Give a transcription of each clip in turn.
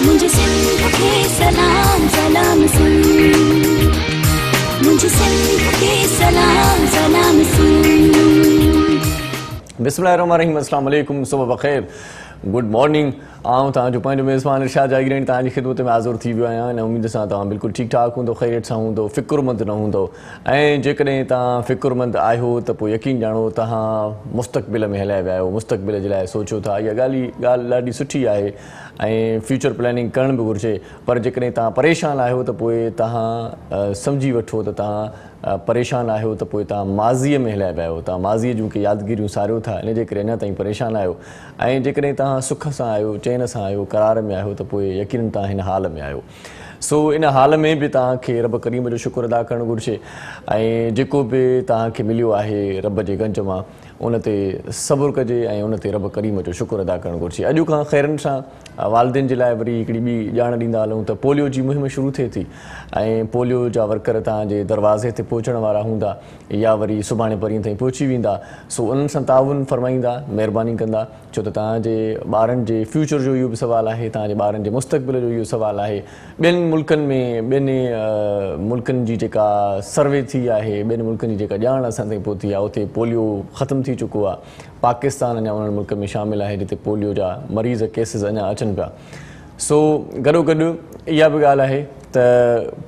मुझे सिंध के सलाम सलाम सुन, मुझे सिंध के सलाम सलाम सुन। बिस्मिल्लाहिर्रहमानिर्रहीम, अस्सलाम वालेकुम, सुबह बख़ैर, गुड मॉर्निंग। आऊँ तव्हांजो पंहिंजो मेज़बान इरशाद जागीरणी तव्हांजी ख़िदमत में हाज़िर थी वियो आहियां। उम्मीद सां तव्हां बिल्कुलु ठीकु ठाक हूंदो, ख़ैरियत सां हूंदो, फ़िक्रमंद न हूंदो। ऐं जेकॾहिं तव्हां फ़िक्रमंद आहियो त पोइ यकीन ॼाणो तव्हां मुस्तक़बिल में हलिया विया आहियो, मुस्तक़बिल जे लाइ सोचियो था। इहा ॻाल्हि ॾाढी सुठी आहे ऐं फ्यूचर प्लानिंग करणु बि घुरिजे। पर जेकॾहिं तव्हां परेशान आहियो त पोइ तव्हां सम्झी वठो त तव्हां परेशान आहियो त पोइ तव्हां माज़ीअ में हलिया विया आहियो, तव्हां माज़ीअ जूं के यादगिरियूं सारियो था, इन जे करे अञा ताईं परेशान आहियो। ऐं जेकॾहिं तव्हां सुख सां आहियो, चैन सां आहियो, करार में आहियो त पोइ यकीन तव्हां हिन हाल में आहियो। सो इन हाल में बि तव्हांखे रब करीम जो शुक्र अदा करणु घुरिजे ऐं जेको बि तव्हांखे मिलियो आहे रब जे गंज मां उन ते सब्र कजे ऐं उन ते रब करीम जो शुक्र अदा करणु घुरिजे। अॼु खां ख़ैरनि सां वालिदिन जे लाइ वरी हिकिड़ी ॿी ॼाण ॾींदा हलूं त पोलियो जी मुहिम शुरू थिए थी ऐं पोलियो जा वर्कर तव्हांजे दरवाज़े ते पहुचण वारा हूंदा या वरी सुभाणे परीहं ताईं पहुची वेंदा। सो उन्हनि सां ताउन फरमाईंदा, महिरबानी कंदा, छो त तव्हांजे ॿारनि जे फ्यूचर जो इहो बि सुवालु आहे, तव्हांजे ॿारनि जे मुस्तक़बिल जो इहो सुवालु आहे। ॿियनि मुल्कनि में, ॿियनि मुल्कनि जी जेका सर्वे थी आहे, ॿियनि मुल्कनि जी जेका ॼाण असां ताईं पहुती आहे, उते पोलियो ख़तमु थी चुको आहे। पाकिस्तान अञा उन्हनि मुल्क में शामिलु आहे जिते पोलियो जा मरीज़ केसिस अञा अचनि पिया। सो गॾोगॾु इहा बि ॻाल्हि आहे त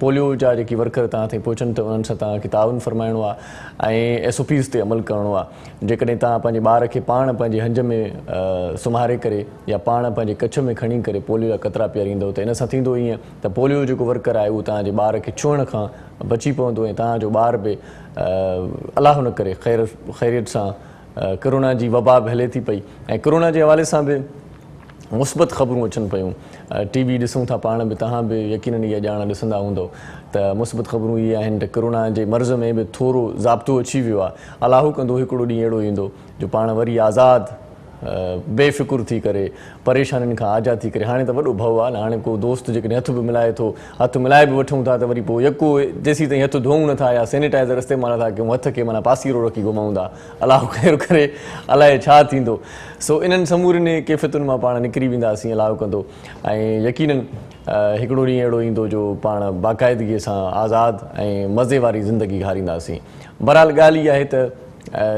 पोलियो जा जेकी वर्कर तव्हां ताईं पहुचनि त उन्हनि सां तव्हांखे ताउन फरमाइणो आहे ऐं SOPs ते अमल करिणो आहे। जेकॾहिं तव्हां पंहिंजे ॿार खे पाण पंहिंजे हंज में सुम्हारे करे या पाण पंहिंजे कच्छ में खणी करे पोलियो जा क़तरा पीआरींदव त इन सां थींदो ईअं त पोलियो जेको वर्कर आहे उहो तव्हांजे ॿार खे छुअण खां बची पवंदो ऐं तव्हांजो ॿार बि अलाह न करे ख़ैरियत सां कोरोना जी वबा बि हले थी पई ऐं कोरोना जे हवाले सां बि मुस्बत ख़बरूं अचनि पियूं। TV ॾिसूं था, पाण बि तव्हां बि यकीननि इहा ॼाण ॾिसंदा हूंदो त मुस्बत ख़बरूं इहे आहिनि त कोरोना जे मर्ज़ में बि थोरो ज़ाब्तो अची वियो आहे। अलाह कंदो हिकिड़ो ॾींहुं अहिड़ो ईंदो जो पाण वरी आज़ादु बेफ़िकुर थी करे परेशानियुनि खां आज़ादु थी करे, हाणे त वॾो भउ आहे न, हाणे को दोस्त जेकॾहिं हथ बि मिलाए थो, हथु मिलाए बि वठूं था त वरी पोइ यको जेसीं ताईं हथु धोऊं नथा या सैनिटाइज़र इस्तेमालु नथा कयूं, हथ खे माना पासीरो रखी घुमाऊं था। अलाह ख़ैरु करे, अलाए छा थींदो। सो इन्हनि समूरनि कैफ़ियतुनि मां पाण निकिरी वेंदासीं, अलाह कंदो। ऐं यकीननि हिकिड़ो ॾींहुं अहिड़ो ईंदो जो पाण बाक़ाइदगीअ सां आज़ादु ऐं मज़े वारी ज़िंदगी हारींदासीं। बहरहाल ॻाल्हि इहा आहे त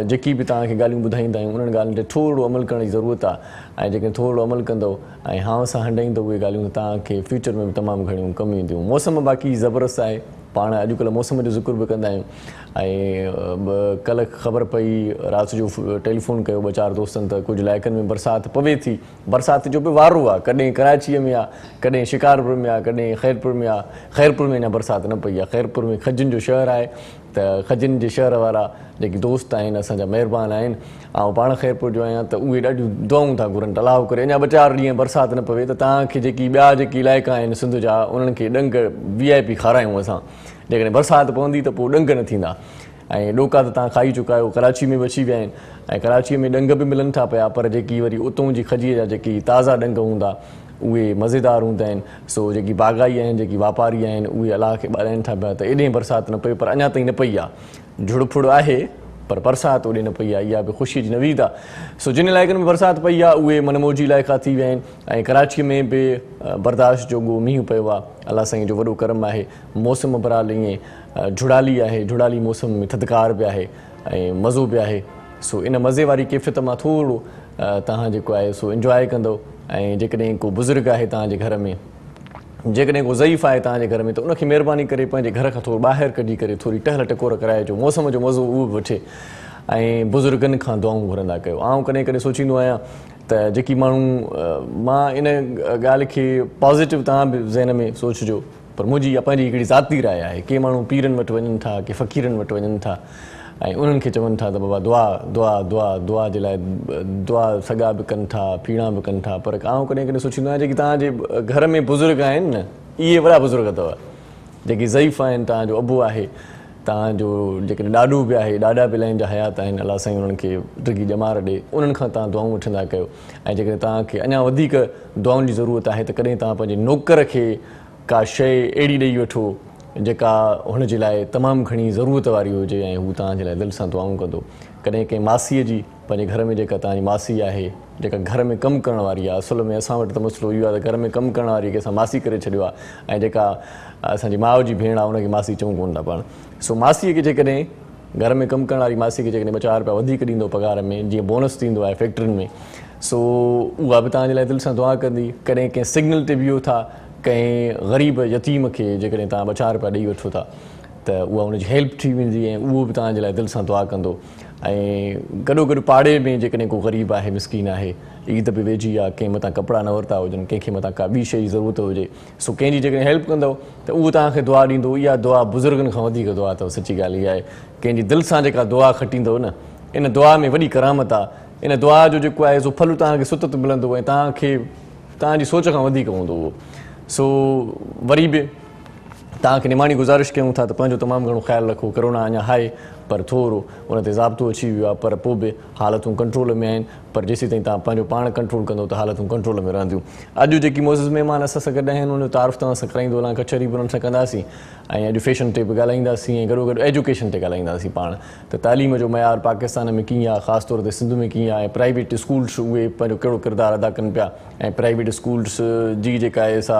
जेकी बि तव्हांखे ॻाल्हियूं ॿुधाईंदा आहियूं उन्हनि ॻाल्हियुनि ते थोरो अमल करण जी ज़रूरत आहे ऐं जेके थोरो अमल कंदो ऐं हाव सां हंडाईंदो उहे ॻाल्हियूं तव्हांखे फ्यूचर में बि तमामु घणियूं कमु ईंदियूं। मौसम बाक़ी ज़बरदस्त आहे, पाण अॼुकल्ह मौसम जो ज़िक्र बि कंदा आहियूं ऐं कल्ह ख़बर पई, राति जो टेलीफोन कयो 2-4 दोस्तनि त कुझु इलाइक़नि में बरसाति पवे थी। बरसाति जो बि वारो आहे, कॾहिं कराचीअ में आहे, कॾहिं शिकारपुर में आहे, कॾहिं ख़ैरपुर में आहे। ख़ैरपुर में अञा बरसाति न पई आहे। ख़ैरपुर में खजनि जो शहरु आहे त खजनि जे शहर वारा जेके दोस्त आहिनि असांजा महिरबान आहिनि, ऐं पाण ख़ैरपुर जो आहियां त उहे ॾाढियूं दुआऊं था घुरनि, अलाह करे अञा 2-4 ॾींहं बरसाति न पवे त तव्हांखे जेकी ॿिया जेकी इलाइक़ा आहिनि सिंध जा उन्हनि खे ॾंग VIP खारायूं असां। जेकॾहिं बरसाति पवंदी त पोइ ॾंग न थींदा ऐं ॾोका त तव्हां खाई चुका आहियो, कराची में बि अची विया आहिनि ऐं कराचीअ में ॾंग बि मिलनि था पिया, पर जेकी वरी उतां जी खजीअ जा जेकी ताज़ा ॾंग हूंदा उहे मज़ेदार हूंदा आहिनि। सो जेकी बाग़ाई आहिनि, जेकी वापारी आहिनि, उहे अलाह खे ॿाराइनि था पिया त एॾे बरसाति न पई, पर अञा ताईं न पई आहे। झुड़फुड़ आहे पर बरसाति ओॾे न पई आहे, इहा बि ख़ुशीअ जी नवीद आहे। सो जिन इलाइक़नि में बरसाति पई आहे उहे मनमौजी इलाइक़ा थी विया आहिनि ऐं कराचीअ में बि बर्दाश्त जोॻो मींहुं पियो आहे। अलाह साईं जो वॾो करम आहे। मौसम बहरहाल ईअं झुड़ाली आहे, झुड़ाली मौसम में थधिकार बि आहे ऐं मज़ो बि आहे। सो इन मज़े वारी कैफ़ियत मां थोरो तव्हां जेको आहे सो इंजॉय कंदो ऐं जेकॾहिं को बुज़ुर्ग आहे तव्हांजे घर में, जेकॾहिं को ज़ईफ़ आहे तव्हांजे घर में त उनखे महिरबानी करे पंहिंजे घर खां थोरो ॿाहिरि कढी करे थोरी टहल टकोर कराइजो, मौसम जो मज़ो उहो बि वठे ऐं बुज़ुर्गनि खां दुआऊं घुरंदा कयो। आउं कॾहिं कॾहिं सोचींदो आहियां त जेकी माण्हू, मां इन ॻाल्हि खे पॉज़िटिव तव्हां बि ज़हन में सोचिजो, पर मुंहिंजी इहा पंहिंजी हिकिड़ी ज़ाती राय आहे। के माण्हू पीरनि वटि वञनि था, के फ़क़ीरनि वटि वञनि था ऐं उन्हनि खे चवनि था त बाबा दुआ दुआ दुआ दुआ जे लाइ दुआ सॻा बि कनि था, पीड़ा बि कनि था। पर आउं कॾहिं कॾहिं सोचींदो आहियां जेकी तव्हांजे घर में बुज़ुर्ग आहिनि न, इहे वॾा बुज़ुर्ग अथव। जेकी ज़ईफ़ आहिनि, तव्हांजो अबु आहे, तव्हांजो जेकॾहिं ॾाॾो बि आहे, ॾाॾा बि लाइन जा हयात आहिनि, अलाह साईं उन्हनि खे ॾिघी ॼमार ॾे, उन्हनि खां तव्हां दुआऊं वठंदा कयो। ऐं जेकॾहिं तव्हांखे अञा वधीक दुआउनि जी ज़रूरत आहे त कॾहिं तव्हां पंहिंजे नौकर खे का शइ अहिड़ी ॾेई वठो जेका हुनजे लाइ तमामु घणी ज़रूरत वारी हुजे ऐं हू तव्हांजे लाइ दिलि सां दुआऊं कंदो। कॾहिं कंहिं मासीअ जी, पंहिंजे घर में जेका तव्हांजी मासी आहे जेका घर में कमु करण वारी आहे, असल में असां वटि त मसइलो इहो आहे त घर में कमु करण वारी खे असां मासी करे छॾियो आहे ऐं जेका असांजी माउ जी भेण आहे उनखे मासी चऊं कोन था पाण। सो मासीअ खे जेकॾहिं घर में कमु करण वारी मासी खे जेकॾहिं 2-4 रुपया वधीक ॾींदो पघार में, जीअं बोनस थींदो आहे फैक्ट्रियुनि में, सो उहा बि तव्हांजे लाइ दिलि सां दुआ कंदी। कॾहिं कंहिं सिग्नल ते बीहो था, कंहिं ग़रीब यतीम खे जेकॾहिं तव्हां 2-4 रुपया ॾेई वठो था त उहा हुनजी हेल्प थी वेंदी ऐं उहो बि तव्हांजे लाइ दिलि सां दुआ कंदो। ऐं गॾो पाड़े में जेकॾहिं को ग़रीब आहे, मिसकीन आहे, ईद बि वेझी आहे, कंहिं मथां कपिड़ा न वरिता हुजनि, कंहिंखे मथां का ॿी शइ जी ज़रूरत हुजे, सो कंहिंजी जेकॾहिं हेल्प कंदव त उहो तव्हांखे दुआ ॾींदो। इहा दुआ बुज़ुर्गनि खां वधीक दुआ अथव, सची ॻाल्हि इहा आहे। कंहिंजी दिलि सां जेका दुआ खटींदव न, इन दुआ में वॾी करामत आहे। इन दुआ जो जेको आहे सो फल तव्हांखे सुत मिलंदो ऐं तव्हांखे तव्हांजी सोच खां वधीक हूंदो उहो। सो वरी बि तव्हांखे निमाणी गुज़ारिश कयूं था त पंहिंजो तमामु घणो ख़्यालु रखो। कोरोना अञा आहे पर थोरो उन ते ज़ाब्तो अची वियो आहे, पर पोइ बि हालतूं कंट्रोल में आहिनि। पर जेसीं ताईं तव्हां पंहिंजो पाण कंट्रोल कंदो त हालतूं कंट्रोल में रहंदियूं। अॼु जेकी मोज़िज़ महिमान असां सां गॾु आहिनि उन जो तारीफ़ तव्हां सां कराईंदो हलां, कचहरी बि उन्हनि सां कंदासीं ऐं अॼु फैशन ते बि ॻाल्हाईंदासीं ऐं गॾो एजुकेशन ते ॻाल्हाईंदासीं पाण त तालीम जो मयार पाकिस्तान में कीअं आहे, ख़ासि तौर ते सिंध में कीअं आहे, प्राइवेट स्कूल्स उहे पंहिंजो कहिड़ो किरदारु अदा कनि पिया ऐं प्राइवेट स्कूल्स जी जेका आहे सा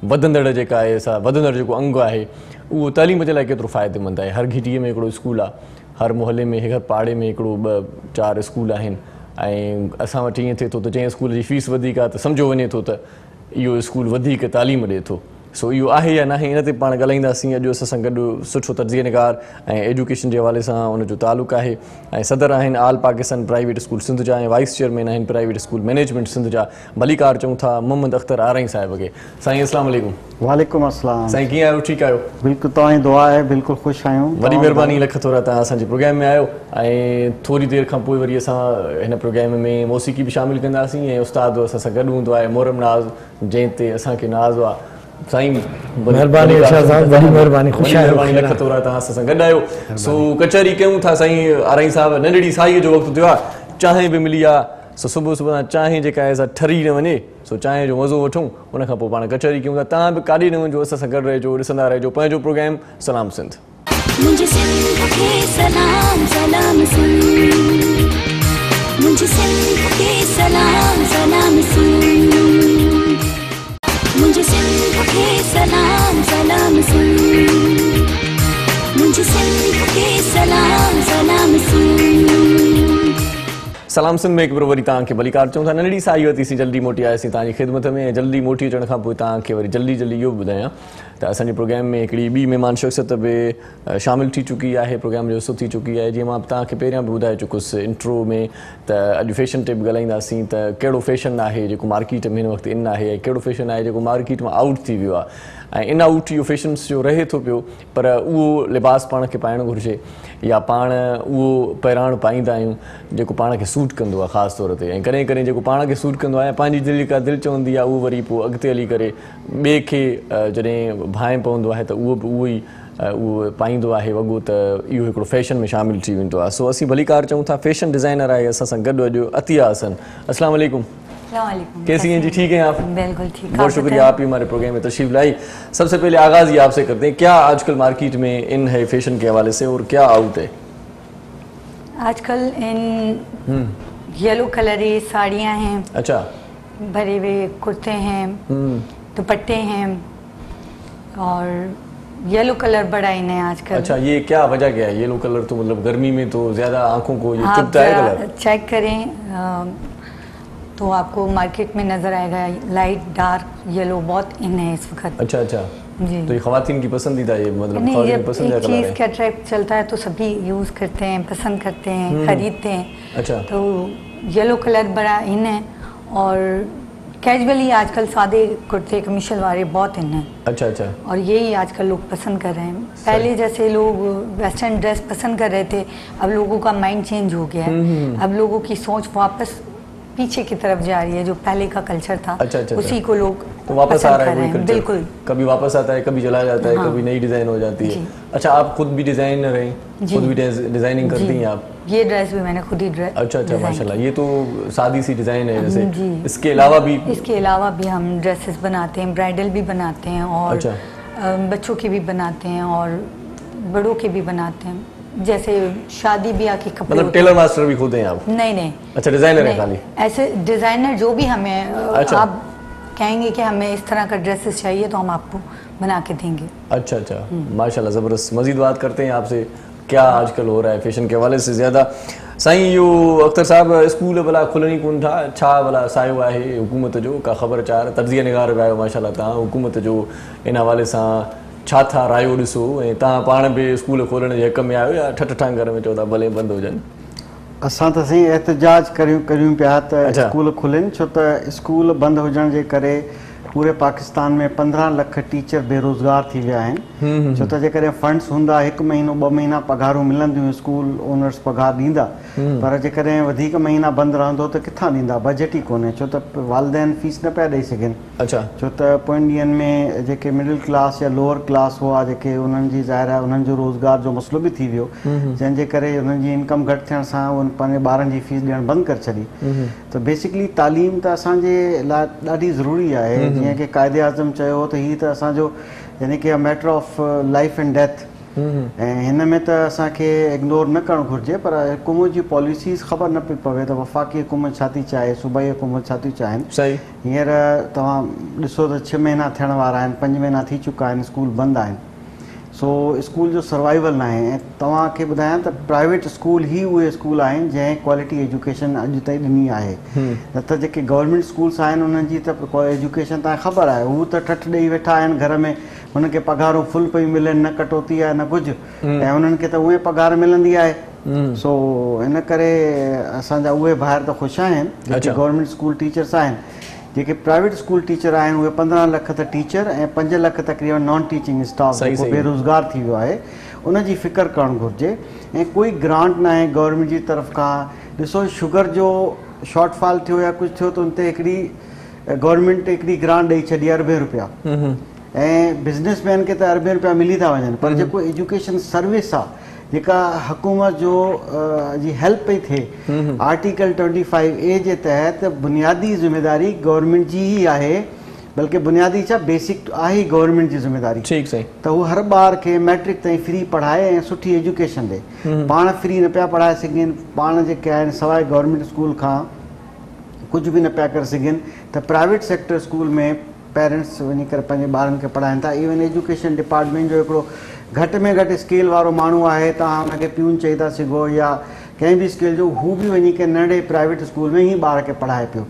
वधंदड़ जेका आहे सा वधंदड़ जेको अंग आहे उहो तालीम जे लाइ केतिरो फ़ाइदेमंद आहे। हर घिटीअ में हिकिड़ो स्कूल आहे, हर मोहल्ले में हर पाड़े में हिकिड़ो 2-4 स्कूल आहिनि ऐं असां वटि ईअं थिए थो त जंहिं स्कूल जी फीस वधीक आहे त सम्झो वञे थो त इहो स्कूल वधीक तालीम ॾिए थो। सो इहो आहे या न आहे, इन ते पाण ॻाल्हाईंदासीं। अॼु असां सां गॾु सुठो तर्जीहनिगार ऐं एजुकेशन जे हवाले सां उनजो तालुक़ु आहे ऐं सदर आहिनि आल पाकिस्तान प्राइवेट स्कूल सिंध जा ऐं वाइस चेयरमैन आहिनि प्राइवेट स्कूल मैनेजमेंट सिंध जा, भलीकार चऊं था मोहम्मद अख्तर आरई साहिब खे। साईं अस्सलाम वालेकुम। वालेकुम अस्सलाम। साईं कीअं आहियो? ठीकु आहियो? बिल्कुलु, तव्हांजी दुआ आहे, बिल्कुलु ख़ुशि आहियूं। वॾी महिरबानी, लख थोरा तव्हां असांजे प्रोग्राम में आयो ऐं थोरी देरि खां पोइ वरी असां हिन प्रोग्राम में मौसीक़ी बि शामिलु कंदासीं ऐं उस्ताद असां सां गॾु हूंदो आहे मोहरम नाज़, जंहिं ते असांखे नाज़ आहे। साईं महिरबानी, वॾी महिरबानी, ख़ुशि आहियो, लख थोरा तव्हां असां सां गॾु आहियो। सो कचहरी कयूं था साईं आरई साहिब। नंढड़ी साईअ जो वक़्तु थियो आहे, चांहि बि मिली आहे, सो सुबुह सुबुह चांहि जेका आहे सा ठरी न वञे, सो चांहि जो मज़ो वठूं, उनखां पोइ पाण कचहरी कयूं था। तव्हां बि काॾे न वञो, असां सां गॾु रहिजो, ॾिसंदा रहिजो पंहिंजो प्रोग्राम सलाम सिंध। मुझे सिंध के सलाम सलाम सिंध, मुझे सिंध के सलाम सलाम सिंध, मुझे सिंध के सलाम सलाम सिंध, मुझे सिंध के सलाम सलाम सिंध। सलाम सिंध में हिकु भेरो वरी तव्हांखे भलीकार चऊं था। नंढड़ी साई वरितीसीं, जल्दी मोटी आयासीं तव्हांजी ख़िदमत में ऐं जल्दी मोटी अचण खां पोइ तव्हांखे वरी जल्दी इहो ॿुधायां त असांजे प्रोग्राम में हिकिड़ी ॿी महिमान शख़्सियत बि शामिलु थी चुकी आहे, प्रोग्राम जो हिसो थी चुकी आहे। जीअं मां तव्हांखे पहिरियां बि ॿुधाए चुकुसि इंट्रो में त अॼु फैशन ते बि ॻाल्हाईंदासीं त कहिड़ो फैशन आहे जेको मार्केट में हिन वक़्तु इन आहे ऐं कहिड़ो फैशन आहे जेको मार्केट मां आउट थी वियो आहे ऐं इन आउट इहो फैशन्स जो रहे थो पियो, पर उहो लिबास पाण खे पाइणु घुरिजे या पाण उहो पहिराण पाईंदा आहियूं जेको पाण खे सूट कंदो आहे ख़ासि तौर ते। ऐं कॾहिं कॾहिं जेको पाण खे सूट कंदो आहे पंहिंजी दिलि का दिलि चवंदी आहे उहो वरी पोइ अॻिते हली करे ॿिए खे जॾहिं भांइ पवंदो आहे त उहो बि उहो ई उहो पाईंदो आहे वॻो, त इहो हिकिड़ो फैशन में शामिलु थी वेंदो आहे। सो असीं भलीकार चऊं था। फैशन डिज़ाइनर आहे असां सां गॾु अॼु अतिया हसन। अस्सलाम वालेकुम। कैसी हैं जी? ठीक हैं आप? बिल्कुल ठीक। बहुत शुक्रिया, आप भी हमारे प्रोग्राम में तशरीफ लाई। सबसे पहले आगाज़ ही आपसे करते हैं, क्या आजकल मार्केट में इन है फैशन के हवाले से और क्या आउट है? आजकल इन येलो कलर साड़ियाँ हैं, अच्छा, भरे हुए कुर्ते हैं, दुपट्टे हैं और येलो कलर बड़ा इन है आजकल। अच्छा, ये क्या वजह क्या है? येलो कलर तो मतलब गर्मी में तो ज़्यादा आंखों को ये चुभता है कलर। चेक करें तो आपको मार्केट में नज़र आएगा लाइट डार्क येलो बहुत इन है इस वक्त। अच्छा अच्छा जी। तो ये ख़वातीन की पसंदीदा, ये मतलब नहीं, ख़वातीन जब पसंदीदा एक कलर चीज़ है। का ट्रैक चलता है तो सभी यूज़ करते हैं, पसंद करते हैं, खरीदते हैं। अच्छा, तो येलो कलर बड़ा इन है और कैजुअली आजकल सादे कुर्ते कमीशन वाले बहुत इन हैं। अच्छा अच्छा। और यही आजकल लोग पसंद कर रहे हैं। पहले जैसे लोग वेस्टर्न ड्रेस पसंद कर रहे थे, अब लोगों का माइंड चेंज हो गया है। अब लोगों की सोच वापस पीछे की तरफ जा रही है, जो पहले का कल्चर था। अच्छा, अच्छा, उसी को लोग तो वापस आ रहा है वही कल्चर। बिल्कुल, कभी वापस आता है, कभी चला जाता है, हाँ। कभी नई डिज़ाइन हो जाती है। अच्छा, आप खुद भी डिज़ाइनर हैं, खुद भी डिज़ाइनिंग करती हैं आप? ये ड्रेस भी मैंने खुद ही ड्रेस। अच्छा अच्छा, माशाल्लाह। ये तो सादी सी डिज़ाइन है जैसे। जी। इसके अलावा भी? इसके अलावा भी हम ड्रेसेस बनाते हैं, ब्राइडल भी बनाते हैं और अच्छा। बच्चों के भी बनाते हैं और बड़ों के भी बनाते हैं। जैसे शादी ब्याह के कपड़े मतलब होते टेलर मास्टर भी खुद हैं आप? हैं। नहीं अच्छा, डिजाइनर है नहीं, खाली? ऐसे डिजाइनर जो भी हमें अच्छा। आप कहेंगे कि हमें इस तरह का ड्रेसेस चाहिए तो हम आपको बना के देंगे। अच्छा अच्छा, माशाल्लाह, ज़बरदस्त। मज़ीद बात करते हैं आपसे, क्या आजकल हो रहा है फैशन के हवाले से ज़्यादा। साईं, यो अख्तर साहब, स्कूल भला खुलनी कोन था, छा भला सायो आहे हुकूमत जो, का ख़बर चार तर्ज़िया निगार आयो माशाल्लाह तव्हां हुकूमत जो इन हवाले सां छा था रायो ॾिसो, ऐं तव्हां पाण बि स्कूल खोलण जे हक़ में आहियो या ठठ ठां घर में चओ था भले बंदि हुजनि? असां त साईं एहतजाज करियूं पिया त अच्छा। स्कूल खुलनि, छो त स्कूल बंदि हुजण जे करे पूरे पाकिस्तान में 15 लख टीचर बेरोज़गार थी विया आहिनि। छो त जेकॾहिं फंड्स हूंदा, 1 महीनो 2 महीना पघारूं मिलंदियूं, स्कूल ओनर्स पघार ॾींदा, पर जेकॾहिं वधीक महीना बंदि रहंदो त किथां ॾींदा, बजट ई कोन्हे, छो त वालिदैन फीस न पिया ॾेई सघनि। अच्छा। छो त पोइनि ॾींहंनि में जेके मिडिल क्लास या लोअर क्लास हुआ, जेके उन्हनि जी ज़ाहिर आहे उन्हनि जो रोज़गार जो मसइलो बि थी वियो, जंहिंजे करे उन्हनि जी इनकम घटि थियण सां उन पंहिंजे ॿारनि जी फीस ॾियणु बंदि करे छॾी। त बेसिकली तालीम त असांजे लाइ ॾाढी ज़रूरी आहे। जीअं की क़ाइदे आज़म चयो त हीअ त असांजो यानी कि matter of life and death, ऐं हिन में त असांखे इग्नोर न करणु घुरिजे, पर हुकूमत जी पॉलिसीज़ ख़बर न पई पवे त वफ़ाक़ी हुकूमत छा थी चाहे, सूबाई हुकूमत छा थी चाहिनि। सही। हींअर तव्हां ॾिसो त 6 महीना थियण वारा आहिनि, 5 महीना थी चुका आहिनि, स्कूल बंदि आहिनि। सो स्कूल जो सर्वाइवल न आहे। ऐं तव्हांखे ॿुधायां त प्राइवेट स्कूल ई उहे स्कूल आहिनि जंहिं क्वालिटी एजुकेशन अॼु ताईं ॾिनी आहे। न त जेके गवर्नमेंट स्कूल्स आहिनि उन्हनि जी त एजुकेशन तव्हांखे ख़बर आहे, हू त ठठ ॾेई वेठा आहिनि घर में, हुननि खे पघारूं फुल पई मिलनि, न कटौती आहे न कुझु, ऐं उन्हनि खे त उहे पघार मिलंदी आहे। सो इन करे असांजा उहे ॿाहिरि त ख़ुशि आहिनि जेके गवर्नमेंट स्कूल टीचर्स आहिनि। जेके प्राइवेट स्कूल टीचर आहिनि उहे 15 लख त टीचर ऐं 5 लख तक़रीबन नॉन टीचिंग स्टाफ जेको बेरोज़गार थी वियो आहे, उन जी फ़िक्र करणु घुरिजे। ऐं कोई ग्रांट न आहे गवर्नमेंट जी तरफ़ खां। ॾिसो शुगर जो शॉर्टफॉल थियो या कुझु थियो त उन ते हिकिड़ी गवर्नमेंट हिकिड़ी ग्रांट ॾेई छॾी अरबे रुपया, ऐं बिज़नेसमैन खे त अरबे रुपया मिली था वञनि, पर जेको एजुकेशन सर्विस आहे जेका हुकूमत जो जी हेल्प पई थिए, आर्टिकल 25A जे तहत बुनियादी ज़िम्मेदारी गवर्नमेंट जी ई आहे, बल्कि बुनियादी छा बेसिक आहे ई गवर्नमेंट जी ज़िम्मेदारी। ठीक सही। त हू हर ॿार खे मैट्रिक ताईं फ्री पढ़ाए ऐं सुठी एजुकेशन ॾे। पाण फ्री न पिया पढ़ाए सघनि, पाण जेके आहिनि सवाइ गवर्नमेंट स्कूल खां कुझु बि न पिया करे सघनि, त प्राइवेट सेक्टर स्कूल में पेरेंट्स वञी करे पंहिंजे ॿारनि खे पढ़ाइनि था। इवन एजुकेशन डिपार्टमेंट जो हिकिड़ो घटि में घटि स्केल वारो माण्हू आहे, तव्हां हुनखे प्यून चई था सघो या कंहिं बि स्केल जो, हू बि वञी करे नंढे प्राइवेट स्कूल में ई ॿार खे पढ़ाए पियो।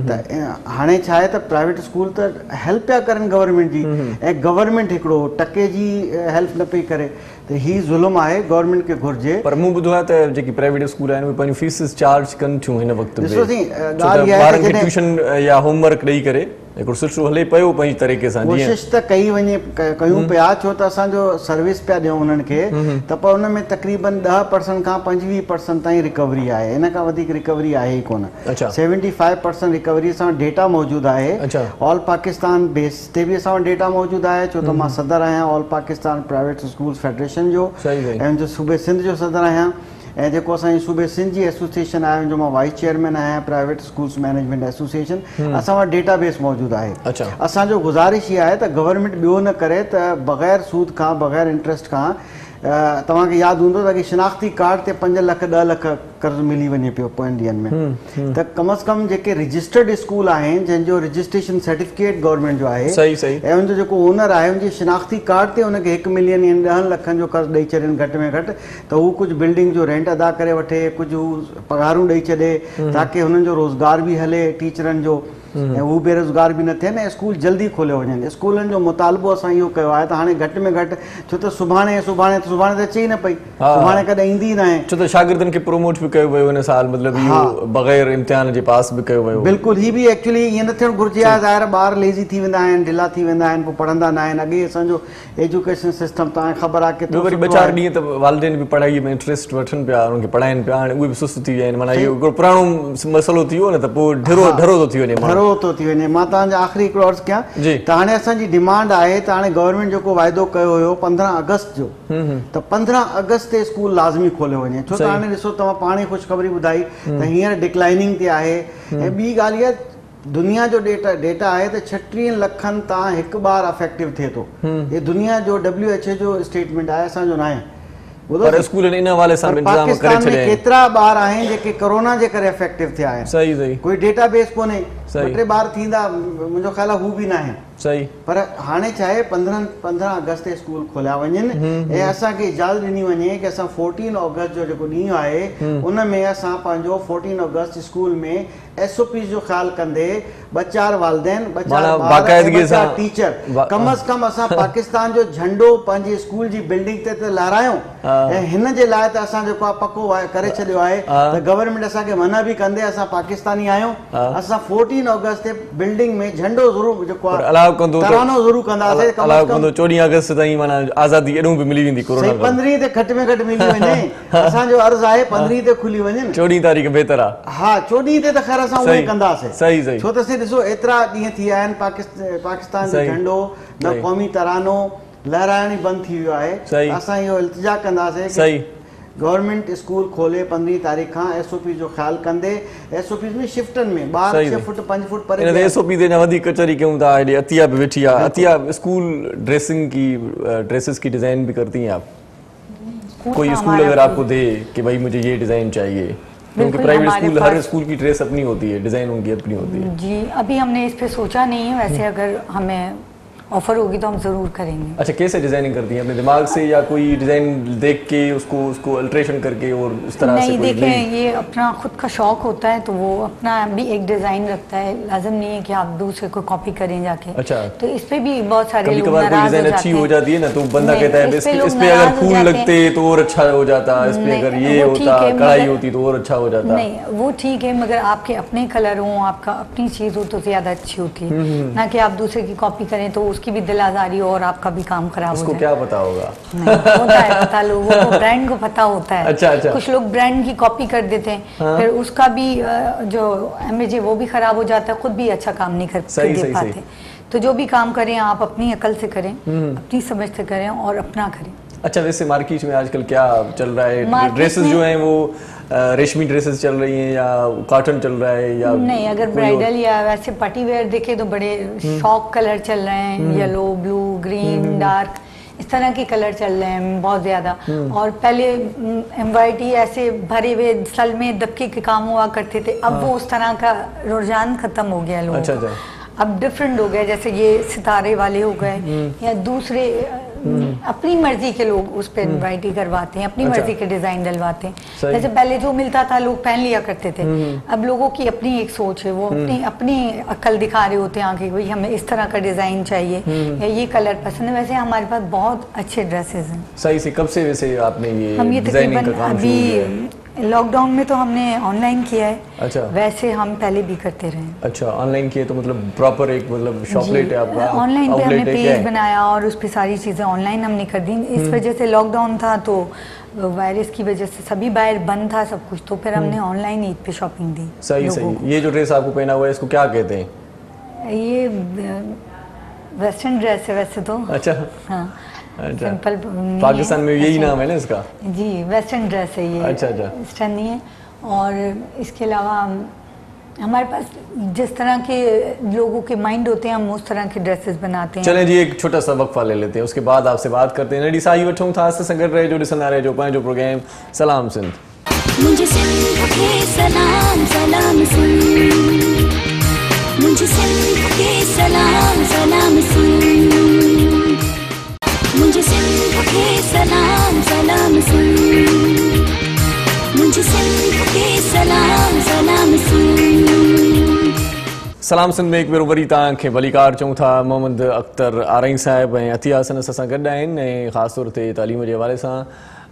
त हाणे छा आहे त प्राइवेट स्कूल त हेल्प पिया करनि गवर्नमेंट जी, ऐं गवर्नमेंट हिकिड़ो टके जी हेल्प न पई करे, त हीउ ज़ुल्म आहे, गवर्नमेंट खे घुरिजे। पर मूं ॿुधो आहे त जेकी प्राइवेट स्कूल आहिनि उहे पंहिंजी फीसिस चार्ज कनि थियूं हिन वक़्त में। ॾिसो साईं, ॻाल्हि इहा आहे त ट्यूशन या होमवर्क ॾेई करे हिकिड़ो सिलसिलो हले पियो पंहिंजी तरीक़े सां, कोशिशि त कई वञे कयूं पिया, छो त असांजो सर्विस पिया ॾियूं उन्हनि खे, त पर उन में तक़रीबन 10% खां 25% ताईं रिकवरी आहे, इन खां वधीक रिकवरी आहे ई कोन। 75% रिकवरी असां वटि डेटा मौजूदु आहे। ऑल पाकिस्तान बेस ते बि असां वटि डेटा मौजूदु आहे, छो त मां सदर आहियां all Pakistan private schools federation जो, ऐं मुंहिंजो सूबे सिंध जो सदर आहियां, ऐं जेको असांजी सूबे सिंध जी एसोसिएशन आहे जो मां वाइस चेयरमैन आहियां, प्राइवेट स्कूल्स मैनेजमेंट एसोसिएशन, असां वटि डेटाबेस मौजूदु आहे। असांजो गुज़ारिश इहा आहे त गवर्नमेंट ॿियो न करे त बग़ैर सूद खां बग़ैर इंट्रस्ट खां, तव्हांखे यादि हूंदो त की शिनाख्ती कार्ड ते 5 लख 10 लख कर्ज़ मिली वञे पियो पोइनि ॾींहंनि में, त कम अज़ कम जेके रजिस्टर्ड स्कूल आहिनि जंहिंजो रजिस्ट्रेशन सर्टिफिकेट गवर्नमेंट जो आहे, ऐं उनजो जेको ओनर आहे उनजे शिनाख्ती कार्ड ते उनखे 1 मिलियन या 10 लखनि जो कर्ज़ ॾेई छॾनि घटि में घटि, त हू कुझु बिल्डिंग जो रेंट अदा करे वठे, कुझु हू पघारूं ॾेई छॾे, ताकी हुननि जो रोज़गार बि हले टीचरनि जो, ऐं हू बेरोज़गार बि न थियनि, ऐं स्कूल जल्दी खोलियो वञनि। स्कूलनि जो मुतालबो असां इहो कयो आहे त हाणे घटि में घटि, छो त सुभाणे त अचे ई न पई, सुभाणे कॾहिं ईंदी न आहे, छो त शागिर्दनि खे प्रोमोट बि कयो वियो हिन साल, मतिलबु इहो बग़ैर इम्तिहान जे पास बि कयो वियो। बिल्कुलु, हीअ बि एक्चुअली ईअं न थियणु घुरिजे आहे, ज़ाहिर ॿार लेज़ी थी वेंदा आहिनि, ढिला थी वेंदा आहिनि, पोइ पढ़ंदा न आहिनि। अॻे असांजो एजुकेशन सिस्टम तव्हांखे ख़बर आहे केतिरो, वरी 2-4 ॾींहं त वालिदैन बि पढ़ाईअ में इंट्रस्ट वठनि पिया, उन्हनि खे पढ़ाइनि पिया, हाणे उहे बि सुस्त थी विया आहिनि। माना इहो हिकिड़ो पुराणो मसइलो थी वियो न, त पोइ ढरो थो थी वञे। मां तव्हांजो आख़िरी हिकिड़ो अर्ज़ु कयां त हाणे असांजी डिमांड आहे त हाणे गवर्नमेंट जेको वाइदो कयो हुयो 15 अगस्त जो, त 15 अगस्त ते स्कूल लाज़मी खोलियो वञे, छो त हाणे ॾिसो तव्हां पाण ई ख़ुशख़बरी ॿुधाई त हींअर डिक्लाइनिंग ते आहे। ऐं ॿी ॻाल्हि इहा, दुनिया जो डेटा आहे त 36 लखनि तां हिकु ॿार अफेक्टिव थिए थो। हे दुनिया जो WHO जो स्टेटमेंट आहे, असांजो न आहे। पर स्कूल इन हवाले सां इंतजाम करे पाकिस्तान में छॾिया केतिरा ॿार आहिनि जेके कोरोना जे करे इफेक्टिव थिया आहिनि, सही सही कोई डेटाबेस कोन्हे, सही। 2-3 ॿार थींदा, मुंहिंजो ख़्याल आहे हू बि न आहिनि। सही पर हाणे छा आहे 15 अगस्त ते स्कूल खोलिया वञनि ऐं असांखे इजाज़त ॾिनी वञे कि असां 14 अगस्त जो जेको ॾींहुं आहे उन में असां पंहिंजो 14 अगस्त स्कूल में SOP जो ख़्यालु कंदे 2-4 वालिदैन, 2-4 बाक़ाइदगी सां टीचर कम अज़ कम असां पाकिस्तान जो झंडो पंहिंजे स्कूल जी बिल्डिंग ते लहरायूं। ऐं हिन जे लाइ त असां जेको आहे पको करे छॾियो आहे त गवर्नमेंट असांखे मना बि कंदे असां पाकिस्तानी आहियूं, असां 14 अगस्त ते बिल्डिंग में झंडो ज़रूरु जेको आहे तरानो ज़रूरु कंदासीं। 14 अगस्त ताईं माना आज़ादी एॾो बि मिली वेंदी कोरोना 15 ते घटि में घटि मिली वञे। असांजो अर्ज़ु आहे 15 ते खुली वञनि। 14 तारीख़ बेहतर आहे। हा 14 ते त ख़ैर असां उहे कंदासीं। सही सही। छो त ॾिसो एतिरा ॾींहं थी विया आहिनि पाकिस्तान जो झंडो न क़ौमी तरानो लहराइण ई बंदि थी वियो आहे। असां इहो इल्तिजा कंदासीं कि गवर्नमेंट स्कूल खोले 15 तारीख़ खां SOP जो ख़्यालु कंदे SOP में शिफ्टनि में 6 फुट 5 फुट परे SOP ते वधीक कचहरी कयूं था। हेॾे अतिया बि वेठी आहे। अतिया स्कूल ड्रेसेस की डिज़ाइन भी करती हैं आप? कोई स्कूल अगर आपको दे कि भाई मुझे ये डिज़ाइन चाहिए, क्योंकि प्राइवेट स्कूल हर स्कूल की ड्रेस अपनी होती है, डिज़ाइन उनकी अपनी होती है। जी अभी हमने इस पे सोचा नहीं है, वैसे अगर हमें ऑफर होगी तो हम जरूर करेंगे। अच्छा कैसे डिजाइनिंग करती हैं? अपने दिमाग से या कोई डिजाइन देख के उसको अल्ट्रेशन करके और इस तरह से? नहीं देखें, ये अपना खुद का शौक होता है तो वो अपना भी एक डिजाइन रखता है, लाजिम नहीं है कि आप दूसरे को कॉपी करें जाके। अच्छा तो इस पे भी बहुत सारे लोग नाराज हो जाते हैं। अच्छी हो जाती है ना तो बंदा कहता है इस पे अगर फूल लगते तो और अच्छा हो जाता, इस पे अगर ये होता कढ़ाई होती तो और अच्छा हो जाता। नहीं वो ठीक है, मगर आपके अपने कलर हो, आपका अपनी चीज हो तो ज्यादा अच्छी होती है, ना कि आप दूसरे की कॉपी करें तो उसकी भी दिल आजारी और आपका भी काम खराब हो जाए। उसको क्या पता होगा? नहीं होता है पता, लोगों को ब्रांड को पता होता है। अच्छा। कुछ लोग ब्रांड की कॉपी कर देते हैं, फिर उसका भी जो इमेज है वो भी खराब हो जाता है, खुद भी अच्छा काम नहीं कर दे पाते। तो जो भी काम करें आप अपनी अकल से करें, अपनी समझ से करें और अपना करें। अच्छा वैसे मार्केट में आजकल क्या चल रहा है? ड्रेसेस जो हैं वो रेशमी ड्रेसेस चल रही हैं या कॉटन चल रहा है या नहीं? अगर ब्राइडल या वैसे पार्टी वेयर देखे तो बड़े शॉक कलर चल रहे हैं, येलो, ब्लू, ग्रीन, डार्क, इस तरह के कलर चल रहे हैं बहुत ज्यादा। और पहले एम्ब्रॉयडरी ऐसे भरे हुए सल में दबके के काम हुआ करते थे, अब वो उस तरह का रुझान खत्म हो गया लोगों का। अच्छा। अब डिफरेंट हो गए, जैसे ये सितारे वाले हो गए या दूसरे अपनी मर्जी के लोग उस पर एम्ब्रॉयडरी करवाते हैं, अपनी मर्जी के डिजाइन डलवाते हैं। जैसे पहले जो मिलता था लोग पहन लिया करते थे, अब लोगों की अपनी एक सोच है, वो अपनी अक्ल दिखा रहे होते हैं आगे, भाई हमें इस तरह का डिजाइन चाहिए या ये कलर पसंद है। वैसे हमारे पास बहुत अच्छे ड्रेसेस हैं। सही से कब से वैसे आपने ये हम ये डिजाइनिंग का काम शुरू किया? अभी लॉकडाउन में तो हमने ऑनलाइन किया है। अच्छा। वैसे हम पहले भी करते रहे। अच्छा ऑनलाइन किए तो मतलब प्रॉपर एक मतलब शॉपलेट है आपका? ऑनलाइन पे हमने पेज बनाया और उस पे सारी चीज़ें ऑनलाइन हमने कर दी। इस वजह से लॉकडाउन था तो वायरस की वजह से सभी बाहर बंद था सब कुछ, तो फिर हमने ऑनलाइन ईद पे शॉपिंग दी। सही। ये जो ड्रेस आपको पहना हुआ है इसको क्या कहते हैं? ये वेस्टर्न ड्रेस है वैसे तो। अच्छा। हाँ सिंपल। पाकिस्तान में यही नाम है ना इसका? जी वेस्टर्न ड्रेस है ये। अच्छा। वेस्टर्न नहीं है। और इसके अलावा हमारे पास जिस तरह के लोगों के माइंड होते हैं हम उस तरह के ड्रेसेस बनाते हैं। चलें जी एक छोटा सा वक्फा ले लेते हैं, उसके बाद आपसे बात करते हैं। नडी साई वठूं था से संगत रहे जो ॾिसंदा रहे जो पंहिंजो प्रोग्राम सलाम सिंध। मुझे सिंध के सलाम सलाम सिंध, मुझे सिंध के सलाम सलाम सिंध, मुझे सिंध के सलाम सलाम सिंध, मुझे सिंध के सलाम सलाम सिंध। सलाम सिंध में एक भेरो वरी तव्हांखे भलीकार चऊं था। मोहम्मद अख्तर आरई साहिब ऐं अतिया हसन सां गॾु आहिनि ऐं ख़ासि तौर ते तालीम जे हवाले सां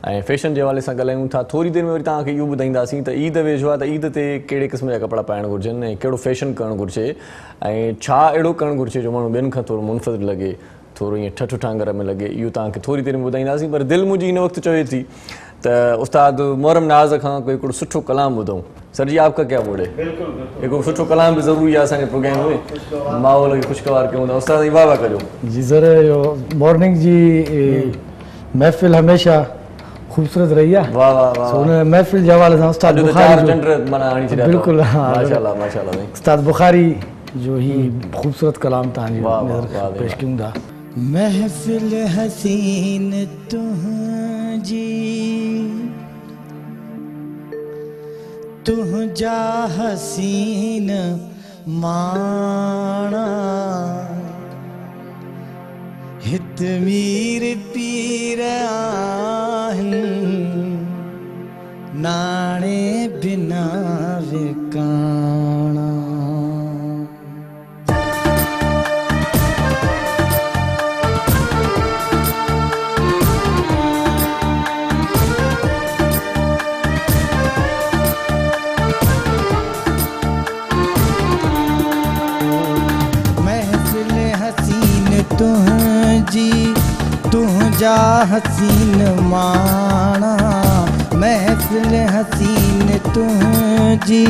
ऐं फैशन जे हवाले सां ॻाल्हायूं था। थोरी देरि में वरी तव्हांखे इहो ॿुधाईंदासीं त ईद वेझो आहे त ईद ते कहिड़े क़िस्म जा कपिड़ा पाइणु घुरिजनि ऐं कहिड़ो फैशन करणु घुरिजे ऐं छा अहिड़ो करणु घुरिजे जो माण्हू ॿियनि खां थोरो मुनफ़िद लॻे, थोरो ईअं ठठ ठांगर में लॻे। इहो तव्हांखे थोरी देरि में ॿुधाईंदासीं। पर दिलि मुंहिंजी हिन वक़्तु चवे थी त उस्ताद मोहरम नाज़ खां कोई हिकिड़ो सुठो कलाम ॿुधूं। सर जी आपका क्या बोर्ड है? हिकिड़ो सुठो कलाम बि ज़रूरी आहे असांजे प्रोग्राम में, माहौल खे ख़ुशगवार कयूं था। उस्ताद जी वाह वाह कजो जी। ज़रूरु मॉर्निंग जी महफ़िल हमेशा खूबसूरत रही है। वाह वाह वाह। उन महफ़िल जे हवाले सां उस्ताद बुखारी बिल्कुल माशाल्लाह माशाल्लाह उस्ताद बुखारी जो ही खूबसूरत कलाम तव्हांजी पेश कयूं था। महफिल हसीन तुझी तुझा हसीन माना हित मीर पीर आहिन नाणे बिना विकाणा तुझी तुझा हसीन माना महफिल हसीन तुझी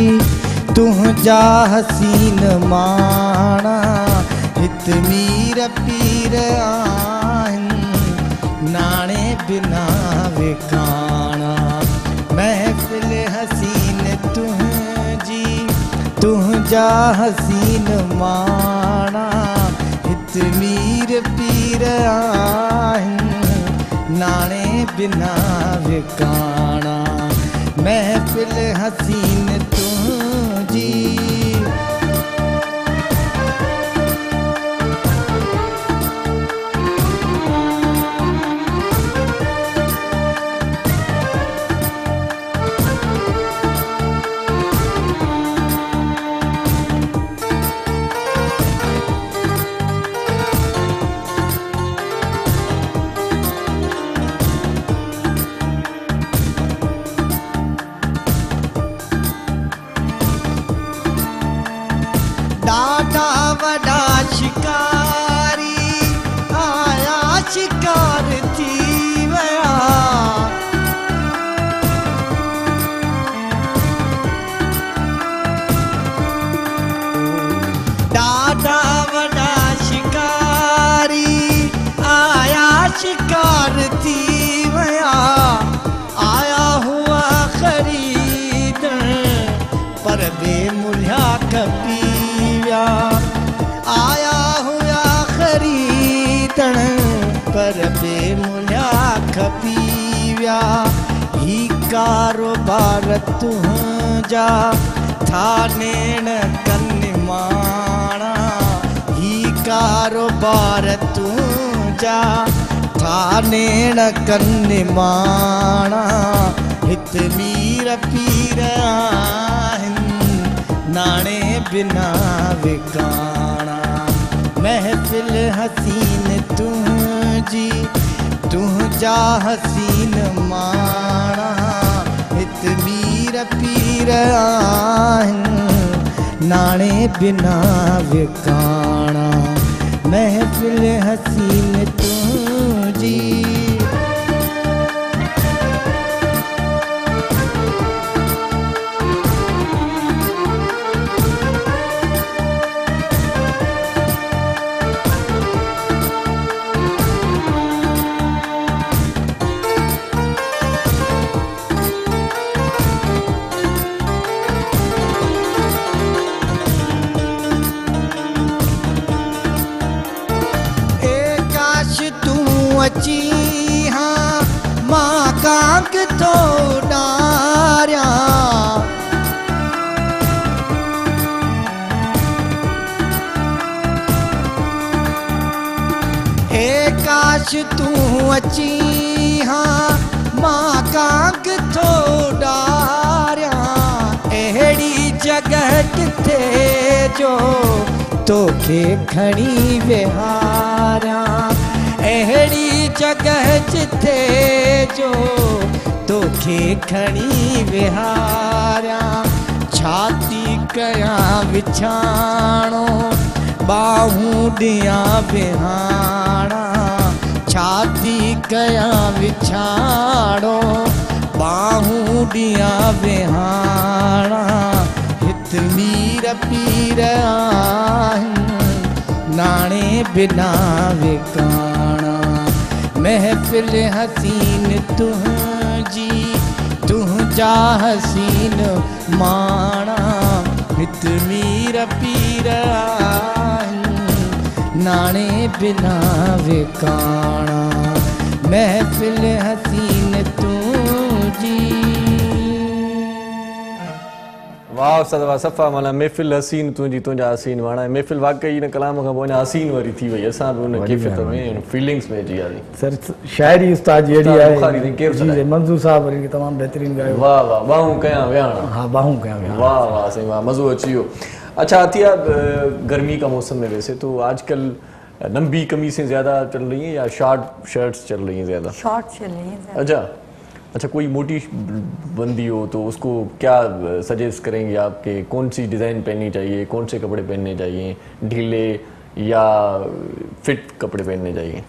तुझा हसीन माना हित मीर पीर आहिन नाणे बिना विकाणा महफिल हसीन तुझी तुझा हसीन माना मीर पीर आहिन नाणे बिना विकाणा महफिल हसीन तुझी डाढा वॾा शिकारी आया शिकार थी विया डाढा वॾा शिकारी आया शिकार थी विया आया हुआ ख़रीदण पर बेमुल्हा खपी आया हुआ खरीदण पर बेमुल्हा खपी विया ही कारोबार तुझा था नेण कनि माणा ही कारोबार तुझा था नेण कनि माणा हित मीर पीर आहिन नाणे बिना विकाणा महफिल हसीन तुझी तुझा हसीन माणा हित मीर पीर आहिन नाणे बिना विकाणा महफिल हसीन तुझी अची हाँ मां कांक तो डारिया हे काश तू अची हाँ मां कांक तो डारिया अहिड़ी जगह किथे जो तोखे खणी विहारिया अहिड़ी जगह जिथे जो तोखे खणी विहारिया छाती कयां विछाणो बाहूं ॾियां विहाणा छाती कयां विछाणो बाहूं ॾियां विहाणा हित मीर पीर आहिन नाणे बिना विकाणा महफिल हसीन तुझी तुझा हसीन माणा हित मीर पीर आहिन नाणे बिना विकाणा महफिल हसीन तुझी। वाह सदवा सफ़ा माना महफ़िल हसीन तुंहिंजी तुंहिंजा हसीन वाणा। महफ़िल वाकई हिन कलाम खां पोइ हसीन वारी थी वई। असां बि हुन कैफ़ियत में फीलिंग्स में अची वियासीं। सर शायरी उस्ताद जी अहिड़ी बुखारी थी, केरु आहे जी मंज़ूर साहब वरी तमामु बहितरीन ॻायो। वाह वाह बाहूं कयां विहाणा। हाँ बाहूं कयां विहाणा। वाह वाह सही वाह मज़ो अची वियो। अच्छा अतिया गर्मी का मौसम में वैसे तो आजकल लंबी कमीज़ें ज़्यादा चल रही हैं या शॉर्ट शर्ट्स चल रही हैं ज़्यादा? शॉर्ट चल रही हैं। अच्छा अच्छा कोई मोटी बंदी हो तो उसको क्या सजेस्ट करेंगे आप कि कौन सी डिज़ाइन पहननी चाहिए, कौन से कपड़े पहनने चाहिए, ढीले या फिट कपड़े पहनने चाहिए?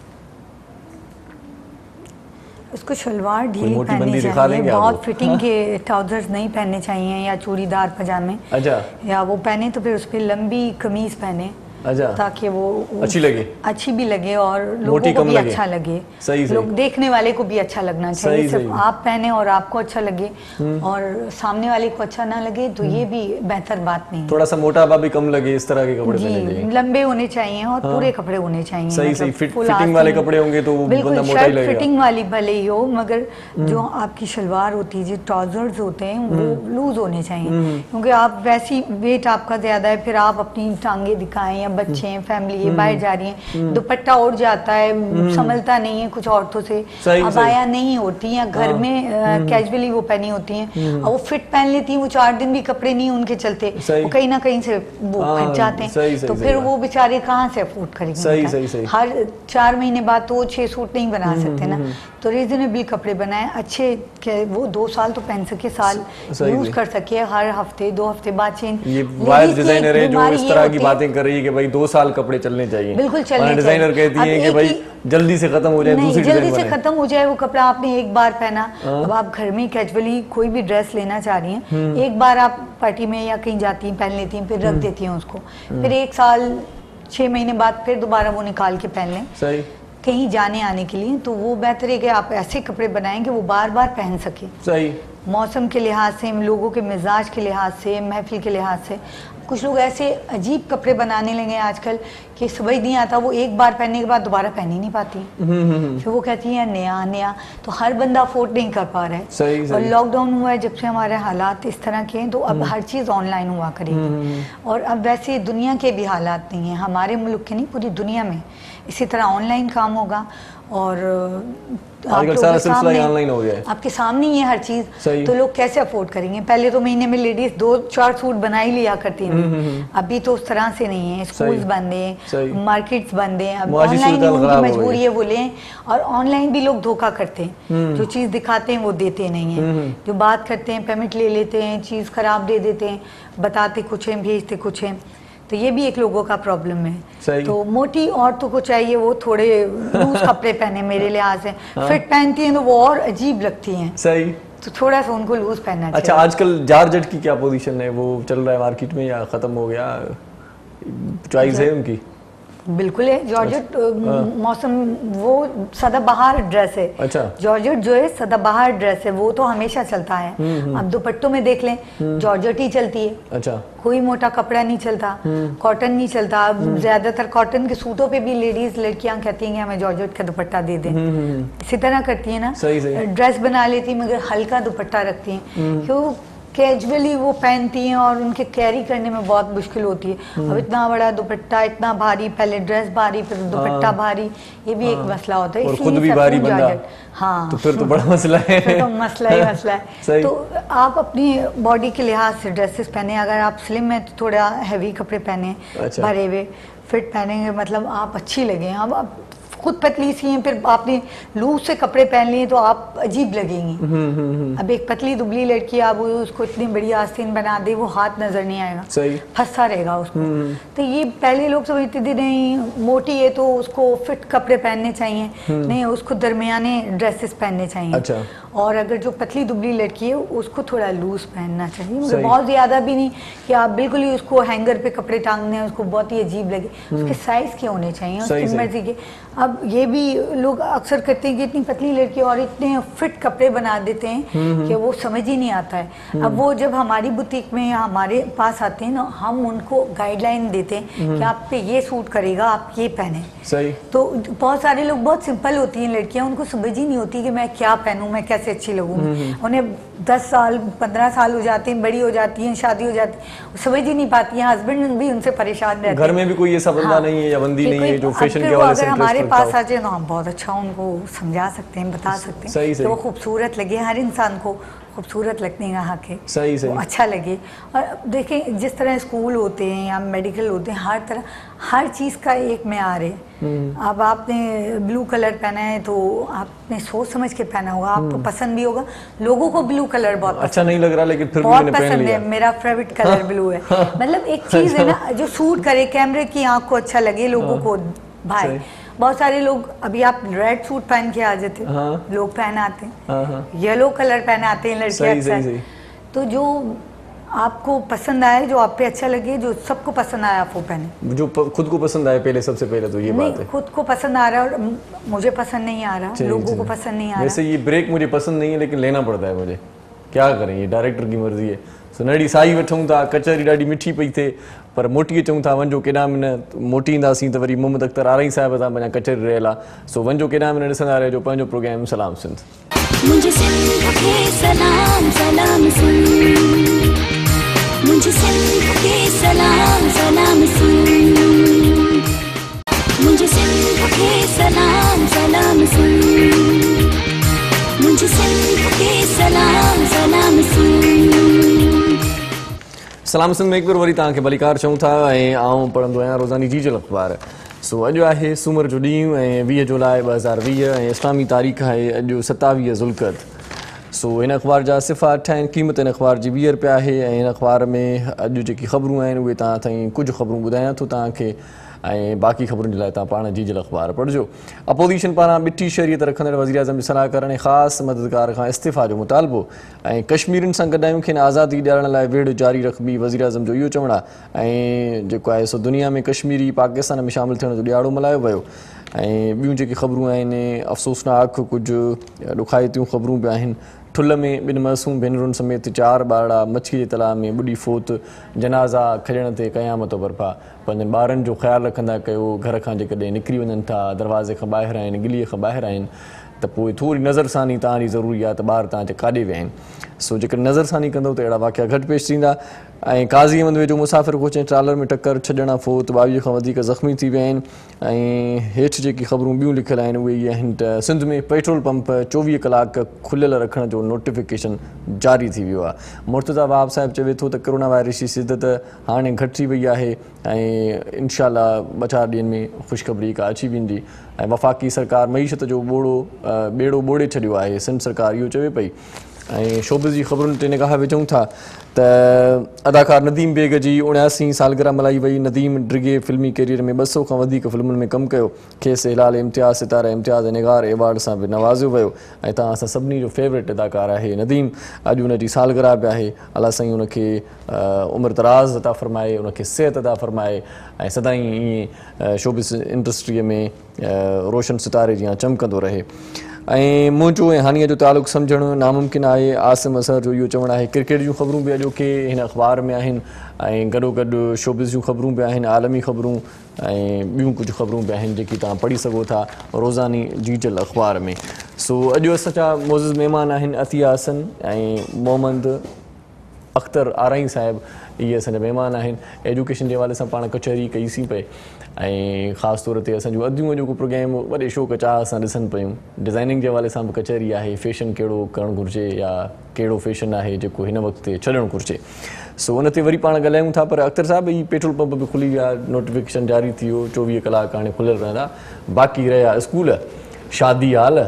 उसको शलवार ढीली पहननी चाहिए, बहुत फिटिंग के ट्राउजर्स नहीं पहनने चाहिए या चूड़ीदार पजामे। अच्छा या वो पहने तो फिर उस पर लंबी कमीज पहने। अच्छा ताकि वो अच्छी लगे, अच्छी भी लगे और लोगों को भी अच्छा लगे। सही सही। लोग देखने वाले को भी अच्छा लगना चाहिए। सिर्फ आप पहने और आपको अच्छा लगे और सामने वाले को अच्छा ना लगे तो ये भी बेहतर बात नहीं है। थोड़ा सा मोटापा भी कम लगे इस तरह के कपड़े पहनने चाहिए। लंबे होने चाहिए और पूरे कपड़े होने चाहिए। सही सही। फिटिंग वाले कपड़े होंगे तो बंदा मोटा ही लगेगा। फिटिंग वाली भले ही हो मगर जो आपकी शलवार होती है, जो ट्राउजर्स होते हैं वो लूज होने चाहिए क्योंकि आप वैसी वेट आपका ज्यादा है, फिर आप अपनी टांगे दिखाएं, बच्चे हैं, फैमिली है, बाहर जा रही है, दुपट्टा उड़ जाता है, संभलता नहीं है कुछ औरतों से, अबाया नहीं होती या घर में कैजुअली वो पहनी होती हैं और वो फिट पहन लेती हैं, वो 4 दिन भी कपड़े नहीं उनके चलते, वो कहीं ना कहीं से वो फट जाते हैं। तो फिर वो बेचारे कहाँ से अफोर्ड करेंगे? हर 4 महीने बाद तो 6 सूट नहीं बना सकते ना। तो रीजनेबल कपड़े बनाए अच्छे के वो 2 साल तो पहन सके, साल यूज कर सके, हर हफ्ते 2 हफ्ते बाद चेंज। ये वाइल्ड डिजाइनर है जो इस तरह की बातें कर रही है कि भाई 2 साल कपड़े चलने चाहिए। बिल्कुल चलने चाहिए। डिजाइनर कहती है कि भाई जल्दी से खत्म हो जाए, दूसरी जल्दी से खत्म हो जाए वो कपड़ा। आपने एक बार पहना, अब आप घर में कैजुअली कोई भी ड्रेस लेना चाह रही हैं, एक बार आप पार्टी में या कहीं जाती हैं, पहन लेती हैं, फिर रख देती हैं उसको, फिर 1 साल 6 महीने बाद फिर दोबारा वो निकाल के पहन लें। सही। कहीं जाने आने के लिए तो वो बेहतर है कि आप ऐसे कपड़े बनाएं कि वो बार बार पहन सके। सही। मौसम के लिहाज से, लोगों के मिजाज के लिहाज से, महफिल के लिहाज से। कुछ लोग ऐसे अजीब कपड़े बनाने लगे आजकल कि समझ नहीं आता, वो एक बार पहनने के बाद दोबारा पहन ही नहीं पाती। फिर वो कहती है नया नया, तो हर बंदा अफोर्ड नहीं कर पा रहा है। सही, और लॉकडाउन हुआ है जब से हमारे हालात इस तरह के हैं तो अब हर चीज़ ऑनलाइन हुआ करेगी और अब वैसे दुनिया के भी हालात नहीं हैं, हमारे मुल्क के नहीं पूरी दुनिया में इसी तरह ऑनलाइन काम होगा और आजकल सारा सिलसिला ऑनलाइन हो गया है, आपके सामने ही है हर चीज। तो लोग कैसे अफोर्ड करेंगे? पहले तो महीने में लेडीज 2-4 सूट बना ही लिया करती थी, अभी तो उस तरह से नहीं है। स्कूल्स बंद हैं, मार्केट्स बंद हैं, अब ऑनलाइन उनकी मजबूरी है वो लें। और ऑनलाइन भी लोग धोखा करते हैं, जो चीज़ दिखाते हैं वो देते नहीं हैं, जो बात करते हैं पेमेंट ले लेते हैं, चीज़ खराब दे देते हैं, बताते कुछ हैं भेजते कुछ हैं। तो ये भी एक लोगों का प्रॉब्लम है। तो मोटी औरतों को चाहिए वो थोड़े लूज कपड़े पहने, मेरे लिहाज से फिट पहनती हैं तो वो और अजीब लगती हैं। सही। तो थोड़ा सा उनको लूज पहनना चाहिए। अच्छा आजकल जॉर्जेट की क्या पोजीशन है, वो चल रहा है मार्केट में या खत्म हो गया? चॉइस है उनकी? बिल्कुल है जॉर्जेट। मौसम वो सदाबहार ड्रेस है। अच्छा। जॉर्जेट जो है सदाबहार ड्रेस है, वो तो हमेशा चलता है। अब दुपट्टों में देख लें जॉर्जेट ही चलती है। अच्छा। कोई मोटा कपड़ा नहीं चलता, कॉटन नहीं चलता। ज्यादातर कॉटन के सूटों पे भी लेडीज लड़कियां कहती हैं हमें जॉर्जेट का दुपट्टा दे दें। इसी तरह करती है ना। सही सही। ड्रेस बना लेती मगर हल्का दुपट्टा रखती हैं क्यों? कैजुअली वो पहनती हैं और उनके कैरी करने में बहुत मुश्किल होती है। अब इतना बड़ा दुपट्टा, इतना भारी, पहले ड्रेस भारी फिर दुपट्टा भारी, ये भी एक मसला होता है। और खुद भी भारी बंदा, हाँ तो फिर तो बड़ा मसला है। फिर तो मसला ही मसला है। तो आप अपनी बॉडी के लिहाज से ड्रेसेस पहने, अगर आप स्लिम हैं तो थोड़ा हैवी कपड़े पहने, भरे हुए फिट पहनेंगे मतलब आप अच्छी लगे। अब आप खुद पतली सी हैं, फिर आपने लूज से कपड़े पहन लिए तो आप अजीब लगेंगी। अब एक पतली दुबली लड़की आप उसको इतनी बड़ी आस्तीन बना दे, वो हाथ नजर नहीं आएगा, फंसा रहेगा उसको। तो ये पहले लोग समझते थे नहीं मोटी है तो उसको फिट कपड़े पहनने चाहिए, नहीं उसको दरमियाने ड्रेसेस पहनने चाहिए। अच्छा। और अगर जो पतली दुबली लड़की है उसको थोड़ा लूज पहनना चाहिए, मतलब बहुत ज़्यादा भी नहीं कि आप बिल्कुल ही उसको हैंगर पे कपड़े टांगने हैं, उसको बहुत ही अजीब लगे। उसके साइज़ के होने चाहिए, उसकी मर्जी के। अब ये भी लोग अक्सर करते हैं कि इतनी पतली लड़की और इतने फिट कपड़े बना देते हैं कि वो समझ ही नहीं आता है। अब वो जब हमारी बुटीक में या हमारे पास आते हैं ना, हम उनको गाइडलाइन देते हैं कि आप पे ये सूट करेगा, आप ये पहने। सही। तो बहुत सारे लोग, बहुत सिंपल होती हैं लड़कियां, उनको समझ ही नहीं होती कि मैं क्या पहनूं, मैं कैसे अच्छी लगूं। उन्हें 10 साल 15 साल हो जाते हैं, बड़ी हो जाती हैं, शादी हो जाती है, समझ ही नहीं पाती हैं। हस्बैंड भी उनसे परेशान रहते हैं। घर में भी कोई ऐसा बंदा नहीं है या बंदी नहीं है जो फैशन के हवाले से अगर हमारे पास आ जाए तो हम बहुत अच्छा उनको समझा सकते हैं, बता सकते हैं कि वो खूबसूरत लगे। हर इंसान को खूबसूरत लगने का हक है, सही वो अच्छा लगे। और देखें, जिस तरह स्कूल होते हैं या मेडिकल होते हैं, हर तरह हर चीज़ का एक मेयार है। अब आपने ब्लू कलर पहना है तो आपने सोच समझ के पहना होगा, आपको पसंद भी होगा। लोगों को ब्लू कलर बहुत अच्छा नहीं लग रहा, लेकिन फिर भी बहुत मैंने पहन पसंद लिया। है। मेरा फेवरेट कलर ब्लू है। मतलब एक चीज़ है ना जो सूट करे, कैमरे की आंख को अच्छा लगे, लोगों को भाई। बहुत सारे लोग, अभी आप रेड सूट पहन के आ जाते हैं, लोग पहन आते हैं, येलो कलर पहन आते हैं लड़कियां अक्सर। तो जो आपको पसंद आए, जो आप पे अच्छा लगे, जो सबको पसंद आया आप वो पहने। जो खुद को पसंद आए पहले, सबसे पहले तो ये बात है। खुद को पसंद आ रहा है और मुझे पसंद नहीं आ रहा, लोगों को पसंद नहीं आ रहा। वैसे ये ब्रेक मुझे पसंद नहीं है, लेकिन लेना पड़ता है मुझे, क्या करें, ये डायरेक्टर की मर्जी है। सो नड़ी साई वठूं था, कचहरी ॾाढी मिठी पई थिए, पर मोटी चऊं था वञो केॾा न मोटींदासीं त वरी मोहम्मद अख्तर आरई साहिब सां अञा कचहरी रहियल आहे। सो वञो केॾा न ॾिसंदा रहिजो पंहिंजो प्रोग्राम सलाम सिंध। मुझे सिंध के सलाम सलाम सुन, मुझे सिंध के सलाम सलाम सुन, मुझे सिंध के सलाम सलाम सुन, मुझे सिंध के सलाम सलाम सुन। सलाम सिंध में एक बार वरी तव्हांखे भलीकार चऊं था ऐं आउं पढ़ंदो आहियां रोज़ानी जी जल अख़बार। सो अॼु आहे सूमर जो ॾींहुं ऐं 20 जुलाई 2020 ऐं इस्लामी तारीख़ आहे अॼु 27 ज़ुल्क़द। सो हिन अख़बार जा सिफ़ा 8 आहिनि। क़ीमत हिन अख़बार जी 20 रुपया आहे ऐं हिन अख़बार में अॼु जेकी ख़बरूं आहिनि उहे तव्हां ताईं कुझु ख़बरूं ॿुधायां थो तव्हांखे, ऐं बाक़ी ख़बरुनि जे लाइ तव्हां पाण जी जल अख़बार पढ़िजो। अपोज़िशन पारां ॿिटी शहरीत रखंदड़ वज़ीर आज़म जे सलाहकार ऐं ख़ासि मददगार खां इस्तीफ़ा जो मुतालबो ऐं कश्मीरियुनि सां गॾायूं खेनि आज़ादी ॾियारण लाइ वेढ़ जारी रखबी, वज़ीर आज़म जो इहो चवणु आहे। ऐं जेको आहे सो दुनिया में कश्मीरी पाकिस्तान में शामिलु थियण जो ॾियारो मल्हायो वियो। ऐं ॿियूं जेकी ख़बरूं आहिनि, अफ़सोसनाक कुझु ॾुखाइतियूं ख़बरूं बि आहिनि। ठुल में 2 मासूम भेनरुनि समेत 4 ॿारड़ा मछी जे तलाउ में ॿुॾी फोत, जनाज़ा खॼण ते क़यामत बर्पा। पंहिंजनि ॿारनि जो ख़्यालु रखंदा कयो, घर खां जेकॾहिं निकिरी वञनि था, दरवाज़े खां ॿाहिरि आहिनि, गिलीअ खां ॿाहिरि आहिनि, त पोइ थोरी नज़रसानी तव्हांजी ज़रूरी आहे त ॿार तव्हांजे काॾे विया आहिनि। सो जेकर नज़रसानी कंदव त अहिड़ा वाक़िया घटि पेश थींदा। ऐं काज़ीअहमद वेझो मुसाफ़िर कोच ट्रालर में टकर, 6 ॼणा फोत, 22 खां वधीक ज़ख़्मी थी विया आहिनि। ऐं हेठि जेकी ख़बरूं ॿियूं लिखियल आहिनि उहे इहे आहिनि त सिंध में पेट्रोल पंप 24 कलाक खुलियल रखण जो नोटिफिकेशन जारी थी वियो आहे। मुर्तज़ा वहाब साहिब चवे थो त कोरोना वायरस जी शिदत हाणे घटि थी वई आहे ऐं इंशाअल्लाह 2-4 ॾींहंनि में ख़ुशख़बरी का अची वेंदी। ऐं वफ़ाक़ी सरकार मईशत जो ॿेड़ो ॿोड़े छॾियो आहे, सिंध सरकार इहो चवे पई। ऐं शोबिज़ जी ख़बरुनि ते निगाह विझूं था त अदाकार नदीम बेग जी 79 सालगिरह मल्हाई वई। नदीम ड्रिगे फिल्मी कैरियर में 200 खां वधीक फिल्मुनि में कमु कयो। खेसि हिलाल इम्तियाज़, सितारा इम्तियाज़ ऐं निगार एवार्ड सां बि नवाज़ियो वियो। ऐं तव्हां असां सभिनी जो फेवरेट अदाकार आहे नदीम। अॼु हुनजी सालगिरह बि आहे। अलाह साईं हुनखे उमिरि दराज़ अता फ़रमाए, हुनखे सिहत अता फ़रमाए ऐं सदाईं ईअं शोबिज़ इंडस्ट्रीअ में रोशन सितारे जीअं चमकंदो रहे। ऐं मुंहिंजो ऐं हानीअ जो तालुक़ु सम्झणु नामुमकिन आहे। आसिम असर जो इहो चवणु आहे। क्रिकेट जूं ख़बरूं बि अॼोके हिन अख़बार में आहिनि ऐं गॾोगॾु शोबिज़ जूं ख़बरूं बि आहिनि, आलमी ख़बरूं ऐं ॿियूं कुझु ख़बरूं बि आहिनि जेकी तव्हां पढ़ी सघो था रोज़ानी जी जल अख़बार में। सो अॼु असांजा मोज़िज़ महिमान आहिनि अतिया हसन ऐं मोहम्मद अख्तर आरई साहिब, इहे असांजा महिमान आहिनि। एजुकेशन जे हवाले सां पाण कचहरी कईसीं पए ऐं ख़ासि तौर ते असांजो अॼोको प्रोग्राम वॾे शौक़ चाह सां ॾिसनि पियूं। डिज़ाइनिंग जे हवाले सां बि कचहरी आहे, फैशन कहिड़ो करणु घुरिजे या कहिड़ो फैशन आहे जेको हिन वक़्तु छॾणु घुरिजे। सो उन ते वरी पाण ॻाल्हायूं था। पर अख्तर साहिब, ही पेट्रोल पंप बि खुली विया, नोटिफिकेशन जारी थी वियो, 24 कलाक हाणे खुलियल रहंदा। बाक़ी रहिया स्कूल, शादी हाल,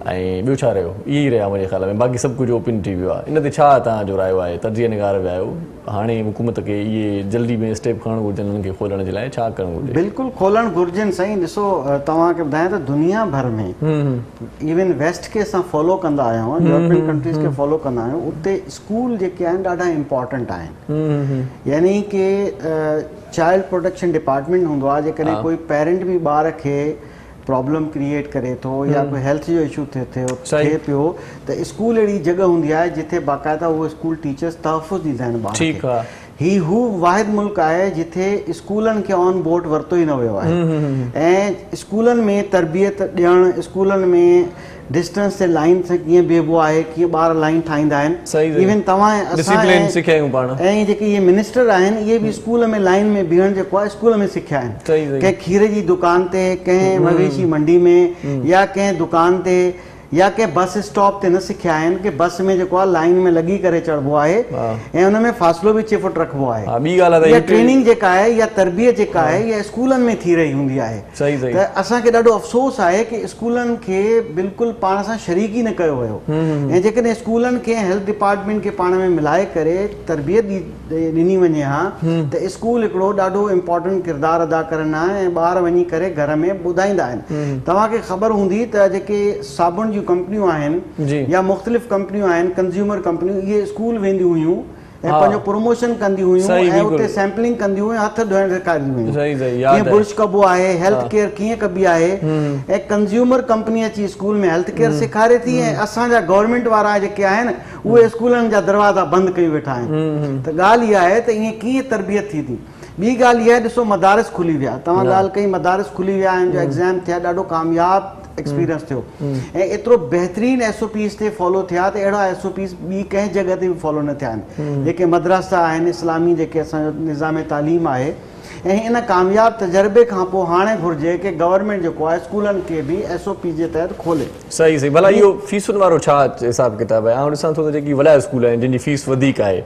ऐं ॿियो छा रहियो इहे ई रहिया मुंहिंजे ख़्याल में बाक़ी सभु कुझु ओपन थी वियो आहे इन ते छा तव्हांजो रायो आहे तर्जीह निगार विया आहियो हाणे हुकूमत खे इहे जल्दी में स्टेप खणणु घुरिजनि उन्हनि खे खोलण जे लाइ छा करणु घुरिजे बिल्कुलु खोलणु घुरिजनि साईं ॾिसो तव्हांखे ॿुधायां त दुनिया भर में इवन वेस्ट खे असां फॉलो कंदा आया आहियूं यूरोपियन कंट्रीज़ खे फॉलो कंदा आहियूं उते स्कूल जेके आहिनि ॾाढा इम्पॉर्टेंट आहिनि यानी कि चाइल्ड प्रोटेक्शन डिपार्टमेंट हूंदो आहे जेकॾहिं कोई पेरेंट बि ॿार खे प्रॉब्लम क्रिएट करे थो या कोई हेल्थ जो इशू थिए पियो त स्कूल अहिड़ी जॻह हूंदी आहे जिथे बाक़ाइदा उहे स्कूल टीचर्स तहफ़ुज़ ॾींदा आहिनि ॿार खे हू वाहिद मुल्क आहे जिथे स्कूलनि खे ऑन बोर्ड वरितो ई न वियो आहे ऐं स्कूलनि में तरबियत ॾियणु स्कूलनि में डिस्टेंस ते लाइन से कीअं बीहबो आहे कीअं ॿार लाइन ठाहींदा आहिनि इवन तव्हां ऐं जेके इहे मिनिस्टर आहिनि इहे बि स्कूल में लाइन में बीहण जेको आहे स्कूल में सिखिया आहिनि कंहिं खीर जी दुकान ते कंहिं मवेशी मंडी में या कंहिं दुकान ते या कंहिं बस स्टॉप ते न सिखिया आहिनि कि बस में जेको आहे लाइन में लॻी करे चढ़िबो आहे ऐं हुन में फ़ासिलो बि 6 फुट रखिबो आहे या ट्रेनिंग जेका आहे या तरबियत जेका आहे इहा स्कूलनि में थी रही हूंदी आहे त असांखे ॾाढो अफ़सोस आहे कि स्कूलनि खे बिल्कुलु पाण सां शरीक ई न कयो वियो ऐं जेकॾहिं स्कूलनि खे हेल्थ डिपार्टमेंट खे पाण में मिलाए करे तरबियत ॾिनी वञे हा त स्कूल हिकिड़ो ॾाढो इम्पोर्टेंट किरदारु अदा करनि हा ऐं ॿार वञी करे घर में ॿुधाईंदा आहिनि तव्हांखे ख़बर हूंदी त जेके साबुण कंपनियूं आहिनि या मुख़्तलिफ़ कंपनियूं आहिनि कंज़्यूमर कंपनियूं इहे स्कूल वेंदियूं हुयूं ऐं पंहिंजो प्रमोशन कंदियूं हुयूं ऐं उते सैम्पलिंग कंदियूं हुयूं हथ धोइण सेखारींदियूं हुयूं कीअं बुर्श कबो आहे हेल्थ केयर कीअं कबी आहे ऐं कंज़्यूमर कंपनी अची स्कूल में हेल्थ केयर सेखारे थी ऐं असांजा गवर्नमेंट वारा जेके आहिनि उहे स्कूलनि जा दरवाज़ा बंदि कई वेठा आहिनि त ॻाल्हि इहा आहे त ईअं कीअं तरबियत थी थी ॿी ॻाल्हि इहा आहे ॾिसो मदारिस खुली विया तव्हां ॻाल्हि कई मदारिस खुली विया आहिनि जो एग्ज़ाम थिया ॾाढो कामयाबु एक्सपीरियंस थियो ऐं एतिरो बहितरीन SOPs ते फॉलो थिया त अहिड़ा SOPs ॿी कंहिं जॻह ते बि फॉलो न थिया आहिनि जेके मदरसा आहिनि इस्लामी जेके असांजो निज़ाम तालीम आहे ऐं इन कामयाब तजर्बे खां पोइ हाणे घुरिजे कि गवर्नमेंट जेको आहे स्कूलनि खे बि SOP जे तहत खोले सही भला इहो फीसुनि वारो छा हिसाब किताब आहे आउं ॾिसां थो त जेकी वॾा स्कूल आहिनि जिन जी फीस वधीक आहे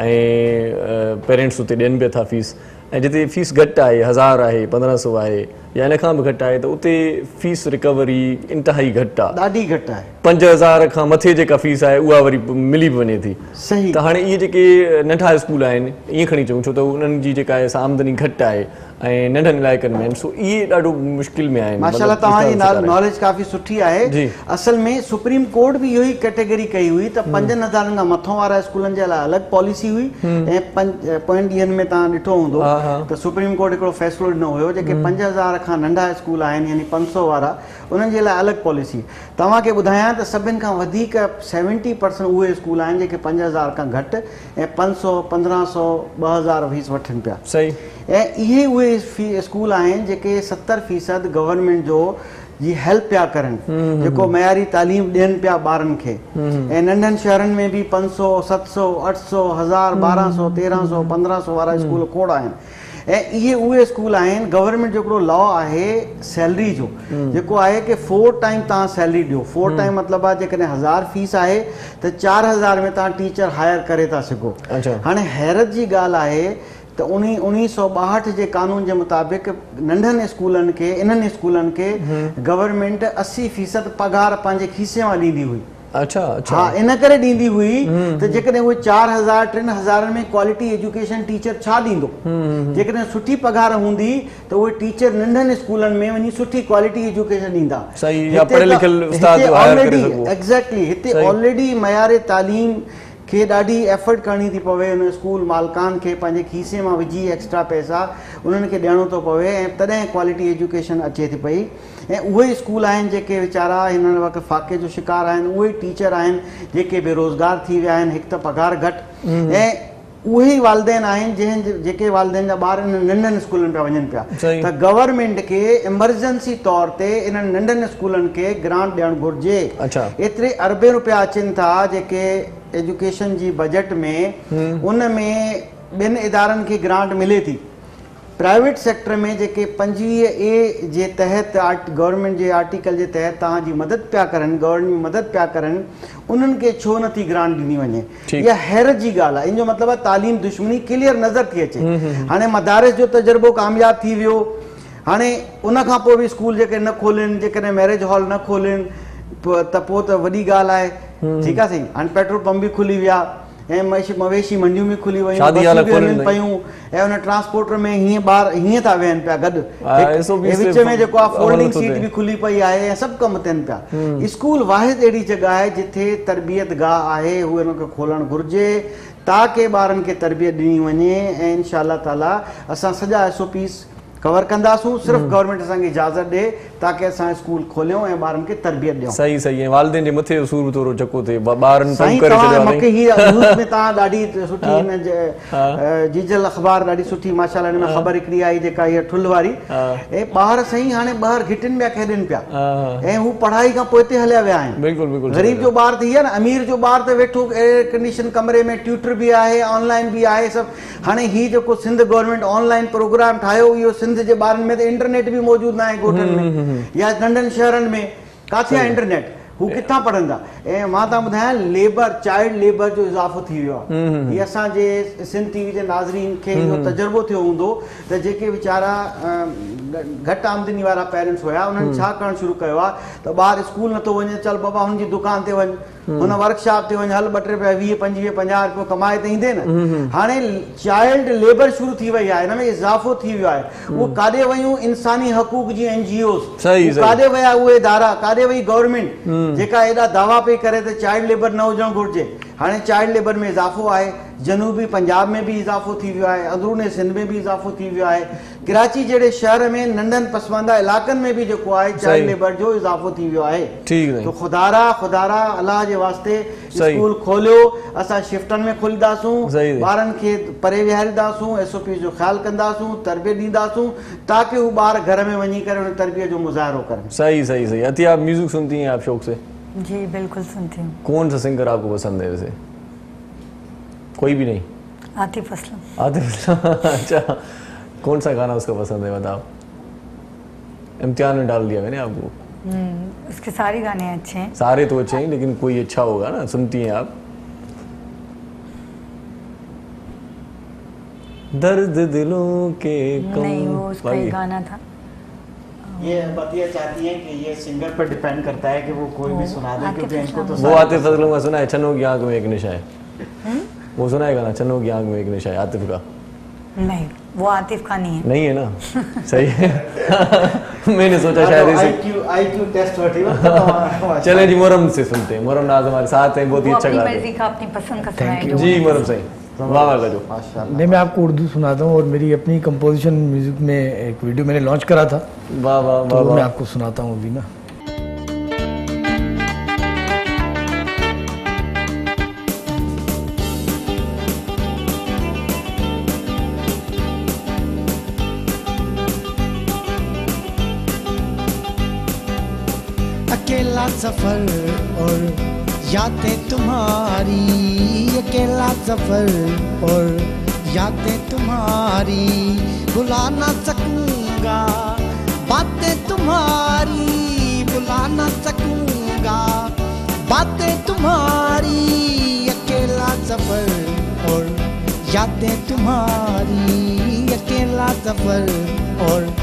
ऐं पेरेंट्स उते ॾियनि पिया था फीस ऐं जिते फीस घटि आहे 1000 आहे 1500 आहे या इन खां बि घटि आहे त उते फीस रिकवरी इंतिहाई घटि आहे ॾाढी घटि आहे 5000 खां मथे जेका फीस आहे उहा वरी मिली बि वञे थी सही त हाणे इहे जेके नंढा स्कूल आहिनि ईअं खणी चऊं छो त उन्हनि जी जेका आहे आमदनी घटि आहे ऐं नंढनि इलाइक़नि में आहिनि सो इहे ॾाढो मुश्किल में आहिनि माशाल्लाह तव्हांजी नॉलेज काफ़ी सुठी आहे असल में सुप्रीम कोर्ट बि इहो ई कैटेगरी कई हुई त 5000 खां मथां वारा स्कूलनि जे लाइ अलॻि पॉलिसी हुई ऐं पोइनि ॾींहंनि में तव्हां ॾिठो हूंदो त सुप्रीम कोर्ट हिकिड़ो फ़ैसिलो ॾिनो हुयो जेके 5000 खां नंढा स्कूल आहिनि यानी 500 वारा उन्हनि जे लाइ अलॻि पॉलिसी तव्हांखे ॿुधायां त सभिनि खां वधीक 70% उहे स्कूल आहिनि जेके 5000 खां घटि ऐं 500 1500 2000 फीस वठनि पिया सही ऐं इहे उहे स्कूल आहिनि जेके 70% गवर्नमेंट जो जी हेल्प पिया करनि जेको मयारी तालीम ॾियनि पिया ॿारनि खे ऐं नंढनि शहरनि में बि 500 700 800 1000 1200 1300 1500 वारा स्कूल खोड़ आहिनि ऐं इहे उहे स्कूल आहिनि गवर्नमेंट जो हिकिड़ो लॉ आहे सैलरी जो जेको आहे कि 4 टाइम तव्हां सैलरी ॾियो 4 टाइम मतिलबु आहे जेकॾहिं 1000 फीस आहे त 4000 में तव्हां टीचर हायर करे था सघो हाणे हैरत जी ॻाल्हि आहे त 1962 जे कानून जे मुताबिक़ नंढनि स्कूलनि खे इन्हनि स्कूलनि खे गवर्नमेंट 80% पघार पंहिंजे खीसे मां ॾींदी हुई हा इन करे ॾींदी हुई त जेकॾहिं उहे 4000 3000 में क्वालिटी एजुकेशन टीचर छा ॾींदो जेकॾहिं सुठी पघार हूंदी त उहे टीचर नंढनि स्कूलनि में वञी सुठी क्वालिटी एजुकेशन ॾींदा एग्ज़ैक्टली हिते ऑलरेडी मयारे तालीम खे ॾाढी एफर्ट करणी थी पवे उन स्कूल मालिकान खे पंहिंजे खीसे मां विझी एक्स्ट्रा पैसा उन्हनि खे ॾियणो थो पवे ऐं तॾहिं क्वालिटी एजुकेशन अचे थी पई ऐं उहे स्कूल आहिनि जेके वीचारा हिन वक़्तु फ़ाक़े जो शिकार आहिनि उहे टीचर आहिनि जेके बेरोज़गार थी विया आहिनि हिकु त पघार घटि ऐं उहे ई वालदेन आहिनि जेके वालदेन जा ॿार नंढनि स्कूलनि पिया वञनि पिया त गवर्नमेंट खे इमरजेंसी तौर ते इन्हनि नंढनि स्कूलनि खे ग्रांट ॾियणु घुरिजे एतिरे अरबे रुपया अचनि था जेके एजुकेशन जी बजट में उन में ॿिनि इदारनि खे ग्रांट मिले थी प्राइवेट सेक्टर में जेके 25A जे तहत गवर्नमेंट जे आर्टिकल जे तहत तव्हांजी मदद पिया करनि गवर्नमेंट मदद पिया करनि उन्हनि खे छो नथी ग्रांट ॾिनी वञे इहा हैरत जी ॻाल्हि आहे इन जो मतिलबु आहे तालीम दुश्मनी क्लियर नज़र थी अचे हाणे मदारिस जो तजुर्बो कामयाबु थी वियो हाणे उन खां पोइ बि स्कूल जेके न खोलनि जेकॾहिं मैरिज हॉल न खोलनि त पोइ त वॾी ॻाल्हि आहे, ठीकु आहे साईं। हाणे पेट्रोल पंप बि खुली विया ऐं मवेशी मंडियूं बि खुली वयूं, बसूं बि हलनि पियूं ऐं हुन ट्रांसपोर्टर में हीअं ॿार हीअं था वेहनि पिया गॾु, विच में जेको आहे फोल्डिंग सीट बि खुली पई आहे ऐं सभु कम थियनि पिया। स्कूल वाहिद अहिड़ी जॻह आहे जिथे तरबियत गाह आहे, उहे हुनखे खोलणु घुरिजे ताकी ॿारनि खे तरबियत ॾिनी वञे ऐं इनशा अल्लाह ताला असां सॼा SOPs कवर कंदासूं। सिर्फ़ु गवर्नमेंट असांखे इजाज़त ॾे ताकी असां स्कूल खोलियूं ऐं ॿारनि खे तरबियत ॾियूं। सही सही ऐं वालिदेन जे मथे सूर थोरो चको थिए, ॿारनि साईं तव्हां मूंखे हीअ न्यूज़ में तव्हां ॾाढी सुठी हिन जीजल अख़बार ॾाढी सुठी माशाल्लाह हिन में ख़बर हिकिड़ी आई जेका हीअ ठुल वारी, ऐं ॿार साईं हाणे ॿाहिरि घिटिन पिया खेॾनि पिया ऐं हू पढ़ाई खां पोइ हिते हलिया विया आहिनि। बिल्कुलु बिल्कुलु ग़रीब जो ॿार थी विया न, अमीर जो ॿार त वेठो एयर कंडीशन कमरे में, ट्यूटर बि आहे, ऑनलाइन बि आहे सभु। हाणे हीअ जेको सिंध गवर्नमेंट ऑनलाइन प्रोग्राम ठाहियो, इहो सिंध जे ॿारनि में त इंटरनेट बि मौजूदु न आहे ॻोठनि में या नंढनि शहरनि में, किथे आहे इंटरनेट, हू किथां पढ़ंदा। ऐं मां तव्हां ॿुधायां लेबर, चाइल्ड लेबर जो इज़ाफ़ो थी वियो आहे। हीअ असांजे सिंध TV जे नाज़रीन खे इहो तजुर्बो थियो हूंदो त जेके वीचारा घटि आमदनी वारा पेरेंट्स हुया, उन्हनि छा करणु शुरू कयो आहे त ॿारु स्कूल नथो वञे, चल बाबा हुनजी दुकान ते वञ, हुन वर्कशॉप ते वञ, हल 2 रुपया 20 25 50 रुपयो कमाए त ईंदे न। हाणे चाइल्ड लेबर शुरू थी वई आहे, हिन में इज़ाफ़ो थी वियो आहे। उहो काॾे वयूं इंसानी हक़ूक़ जी NGOs, काॾे विया उहे इदारा, काॾे वई गवर्नमेंट जेका एॾा दावा पई करे त चाइल्ड लेबर न हुजणु घुरिजे। हाणे चाइल्ड लेबर में इज़ाफ़ो आहे, जनूबी पंजाब में बि इज़ाफ़ो थी वियो आहे, अंदरूनी सिंध में बि इज़ाफ़ो थी वियो आहे, कराची जहिड़े शहर में नंढनि पसमानदा इलाइक़नि में बि जेको आहे चाइल्ड लेबर जो इज़ाफ़ो थी वियो आहे। तो ख़ुदारा अलाह जे वास्ते स्कूल खोलियो, असां शिफ्टनि में खोलींदासूं, ॿारनि खे परे विहारींदासूं, SOPs जो ख़्यालु कंदासूं, तरबियत ॾींदासूं ताकि हू ॿार घर में वञी करे उन तरबियत जो मुज़ाहिरो करें। सही सही सही। अति आप म्यूजिक सुनती हैं आप शौक से? जी बिल्कुल सुनती हूँ। कौन सा सिंगर आपको पसंद है वैसे? कोई भी नहीं? आतिफ असलम। आतिफ असलम, अच्छा। कौन सा गाना उसका पसंद है बताओ? इम्तिहान में डाल दिया मैंने आपको। उसके सारे गाने अच्छे हैं। सारे तो अच्छे हैं लेकिन कोई अच्छा होगा ना, सुनती हैं आप? दर्द दिलों के कम। नहीं, वो उसका ही गाना था। ये बतिया चाहती है कि ये सिंगर पर डिपेंड करता है कि वो कोई भी सुना दे, क्योंकि इनको तो वो आतिफ असलम का सुना है, चन्नों की आंख में एक नशा है, वो सुना है गाना चन्नों की आंख में एक नशा है, आतिफ का? नहीं, वो आतिफ का नहीं है। नहीं है ना? सही है। मैंने सोचा शायद IQ टेस्ट होती। चले जी, मुहर्रम से सुनते हैं। मुहर्रम नाज हमारे साथ हैं, बहुत ही अच्छा गाते हैं। अपनी पसंद का सुनाएं जी मुहर्रम सही। वाह का जो नहीं, मैं आपको उर्दू सुनाता हूँ और मेरी अपनी कंपोजिशन म्यूजिक में एक वीडियो मैंने लॉन्च करा था। वाह वाह वाह, तो मैं आपको सुनाता हूँ अभी ना। अकेला सफर और यादें तुम्हारी, अकेला सफर और यादें तुम्हारी, भुला ना सकूंगा बातें तुम्हारी, भुला ना सकूंगा बातें तुम्हारी, अकेला सफर और यादें तुम्हारी, अकेला सफर और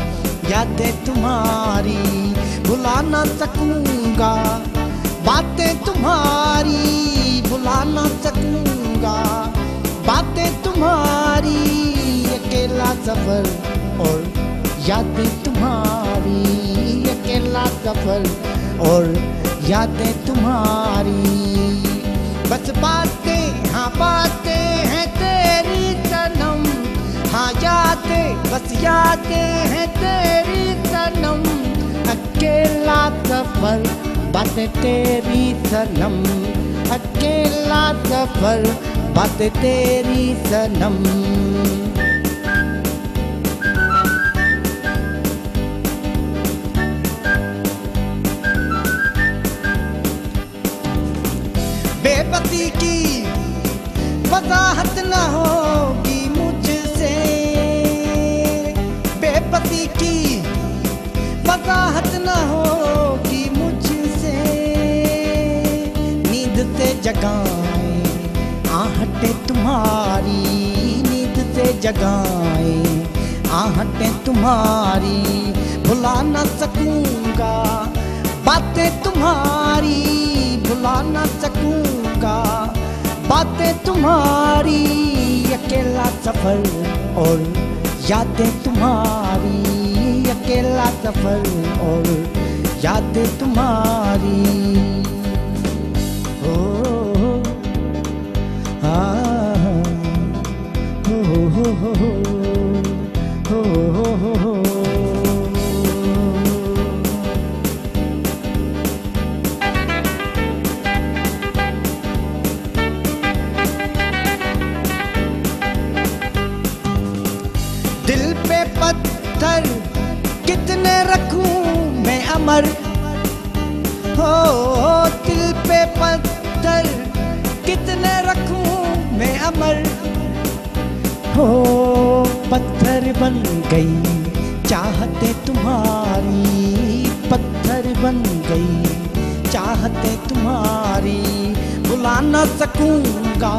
यादें तुम्हारी, भुला ना सकूंगा बातें तुम्हारी, भुला ना सकूंगा बातें तुम्हारी, अकेला सफर और यादें तुम्हारी, अकेला सफर और यादें तुम्हारी, बस बातें हाँ बातें हैं तेरी सनम, हाँ यादें बस यादें हैं तेरी सनम, अकेला सफर बातें तेरी सनम, अकेला सफर बातें तेरी सनम। बेबसी की वजाहत न होगी मुझसे, बेबसी की वजाहत न होगी मुझसे, नींद से जगाए आहटें तुम्हारी, नींद से जगाए आहटें तुम्हारी, भुला न सकूंगा बातें तुम्हारी, तुम्हारी भुला ना सकूंगा, बातें तुम्हारी अकेला सफर और यादें तुम्हारी, अकेला सफर और यादें तुम्हारी। ओ आ हो हो हो हो हो। दिल पे पत्थर कितने रखूं मैं अमर, हो दिल पे पत्थर कितने रखूं मैं अमर, हो पत्थर बन गई चाहते तुम्हारी, पत्थर बन गई चाहते तुम्हारी, भुला ना सकूंगा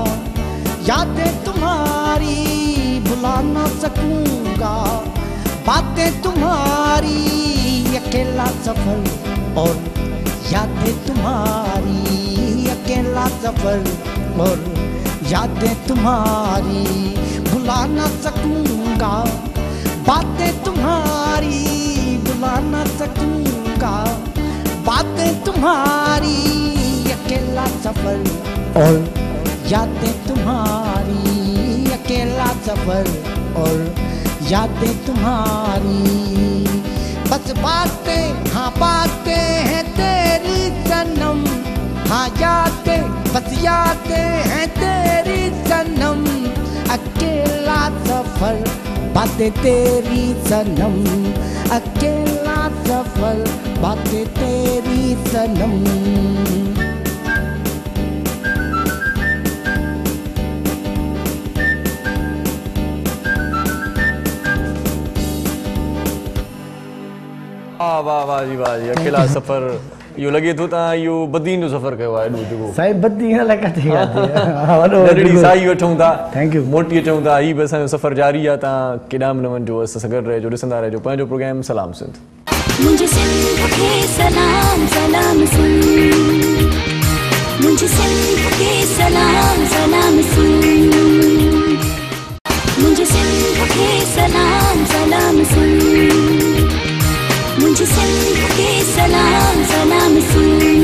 यादें तुम्हारी, भुला ना सकूंगा बातें तुम्हारी, अकेला सफर और यादें तुम्हारी, अकेला सफर और यादें तुम्हारी, भुला ना सकूंगा बातें तुम्हारी, भुला ना सकूंगा बातें तुम्हारी, अकेला सफर और यादें तुम्हारी, अकेला सफर और यादें तुम्हारी। बस बातें हाँ बातें हैं तेरी सनम, हाँ यादें बस यादें हैं तेरी सनम, अकेला सफर बातें तेरी सनम, अकेला सफर बातें तेरी सनम। वाह वाह जी वाह जी, अकेला सफ़र इहो लॻे थो तव्हां इहो बदीन जो सफ़र कयो आहे। एॾो साईं बदी हीअं लॻे थी नंढड़ी साई वठूं था, थैंक यू, मोटी अचूं था, हीअ बि असांजो सफ़र जारी आहे। तव्हां केॾांहुं बि न वञिजो, असां सां गॾु रहिजो, ॾिसंदा रहिजो पंहिंजो प्रोग्राम सलाम सिंध। मुझे सिंध के सलाम सलाम सुन, मुझे सिंध के सलाम सलाम सुन, मुझे सिंध के सलाम सलाम सुन, मुझे सिंध के सलाम सलाम सुन।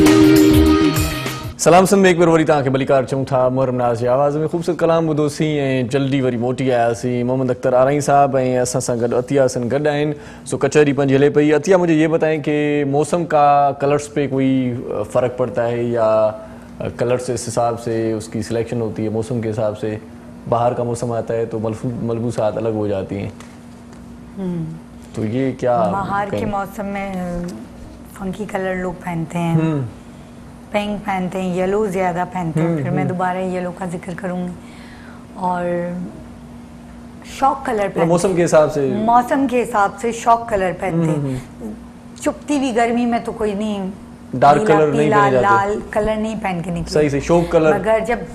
सलाम सिंध में हिकु भेरो वरी तव्हांखे भलीकार चऊं था। मुहर्रम नाज़ जी आवाज़ में ख़ूबसूरत कलाम ॿुधोसीं ऐं जल्दी वरी मोटी आयासीं। मोहम्मद अख्तर आरई साहब ऐं असां सां गॾु अतिया हसन गॾु आहिनि। सो कचहरी पंहिंजी हले पई। अतिया, मुझे ये बताएं कि मौसम का कलर्स पे कोई फ़र्क पड़ता है या कलर्स इस हिसाब से उसकी सिलेक्शन होती है? मौसम के हिसाब से बाहर का मौसम आता है तो मलबूसात अलग हो जाती हैं, तो ये क्या? बाहर के मौसम में फंकी कलर लोग पहनते हैं, पिंक पहनते हैं, येलो ज़्यादा पहनते हैं, फिर मैं दोबारा येलो का जिक्र करूँगी, और शॉक कलर पहनते हैं। मौसम के हिसाब से, मौसम के हिसाब से शॉक कलर पहनते हैं। चुपती हुई गर्मी में तो कोई नहीं डार्क कलर नहीं पहने जाते, लाल कलर नहीं पहन के निकलते, सही से शॉक कलर। मगर जब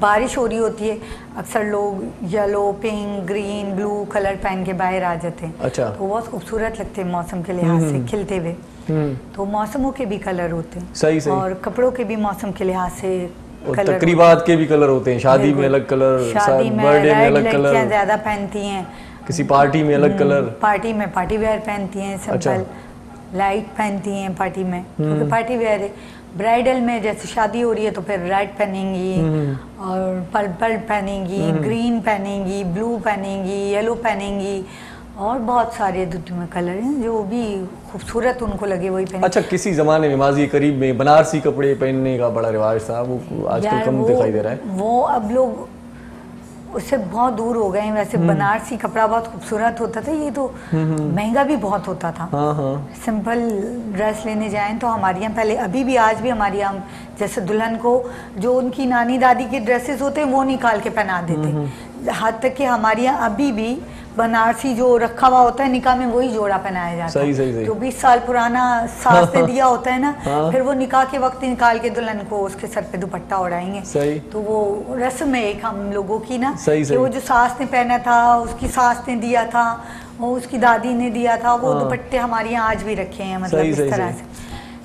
बारिश हो रही होती है अक्सर लोग yellow, pink, green, blue colour पहन के बाहर आ जाते हैं। अच्छा। तो बहुत खूबसूरत लगते हैं मौसम के लिहाज से खिलते हुए। तो मौसमों के भी कलर होते हैं, सही सही, और कपड़ों के भी मौसम के लिहाज से कलर, तकरीबात के भी कलर होते हैं। शादी में अलग कलर, शादी में बर्थडे में अलग कलर, लड़कियां ज्यादा पहनती हैं, किसी पार्टी में अलग कलर, पार्टी में पार्टी वेयर पहनती हैं, सिंपल लाइट पहनती हैं पार्टी में, क्योंकि पार्टी वेयर है। ब्राइडल में जैसे शादी हो रही है तो फिर रेड पहनेंगी और पर्पल पहनेंगी, ग्रीन पहनेंगी, ब्लू पहनेंगी, येलो पहनेंगी, और बहुत सारे दुनिया में कलर हैं जो भी खूबसूरत उनको लगे वही पहने। अच्छा, किसी ज़माने में माजी करीब में बनारसी कपड़े पहनने का बड़ा रिवाज था, वो आजकल कम दिखाई दे रहा है। वो अब लोग उससे बहुत दूर हो गए हैं। वैसे बनारसी कपड़ा बहुत खूबसूरत होता था, ये तो महंगा भी बहुत होता था। सिंपल ड्रेस लेने जाएं तो हमारे यहाँ पहले, अभी भी आज भी हमारे यहाँ जैसे दुल्हन को जो उनकी नानी दादी के ड्रेसेस होते हैं वो निकाल के पहना देते, यहाँ तक कि हमारे यहाँ अभी भी बनारसी जो रखा हुआ होता है निकाह में वही जोड़ा पहनाया जाता है। सही। जो 20 साल पुराना सास ने दिया होता है ना, फिर वो निकाह के वक्त निकाल के दुल्हन को उसके सर पे दुपट्टा उड़ाएंगे। सही। तो वो रस्म है एक हम लोगों की ना, सही। कि वो जो सास ने पहना था, उसकी सास ने दिया था, वो उसकी दादी ने दिया था, वो दुपट्टे हमारे यहाँ आज भी रखे हैं, मतलब इस तरह से।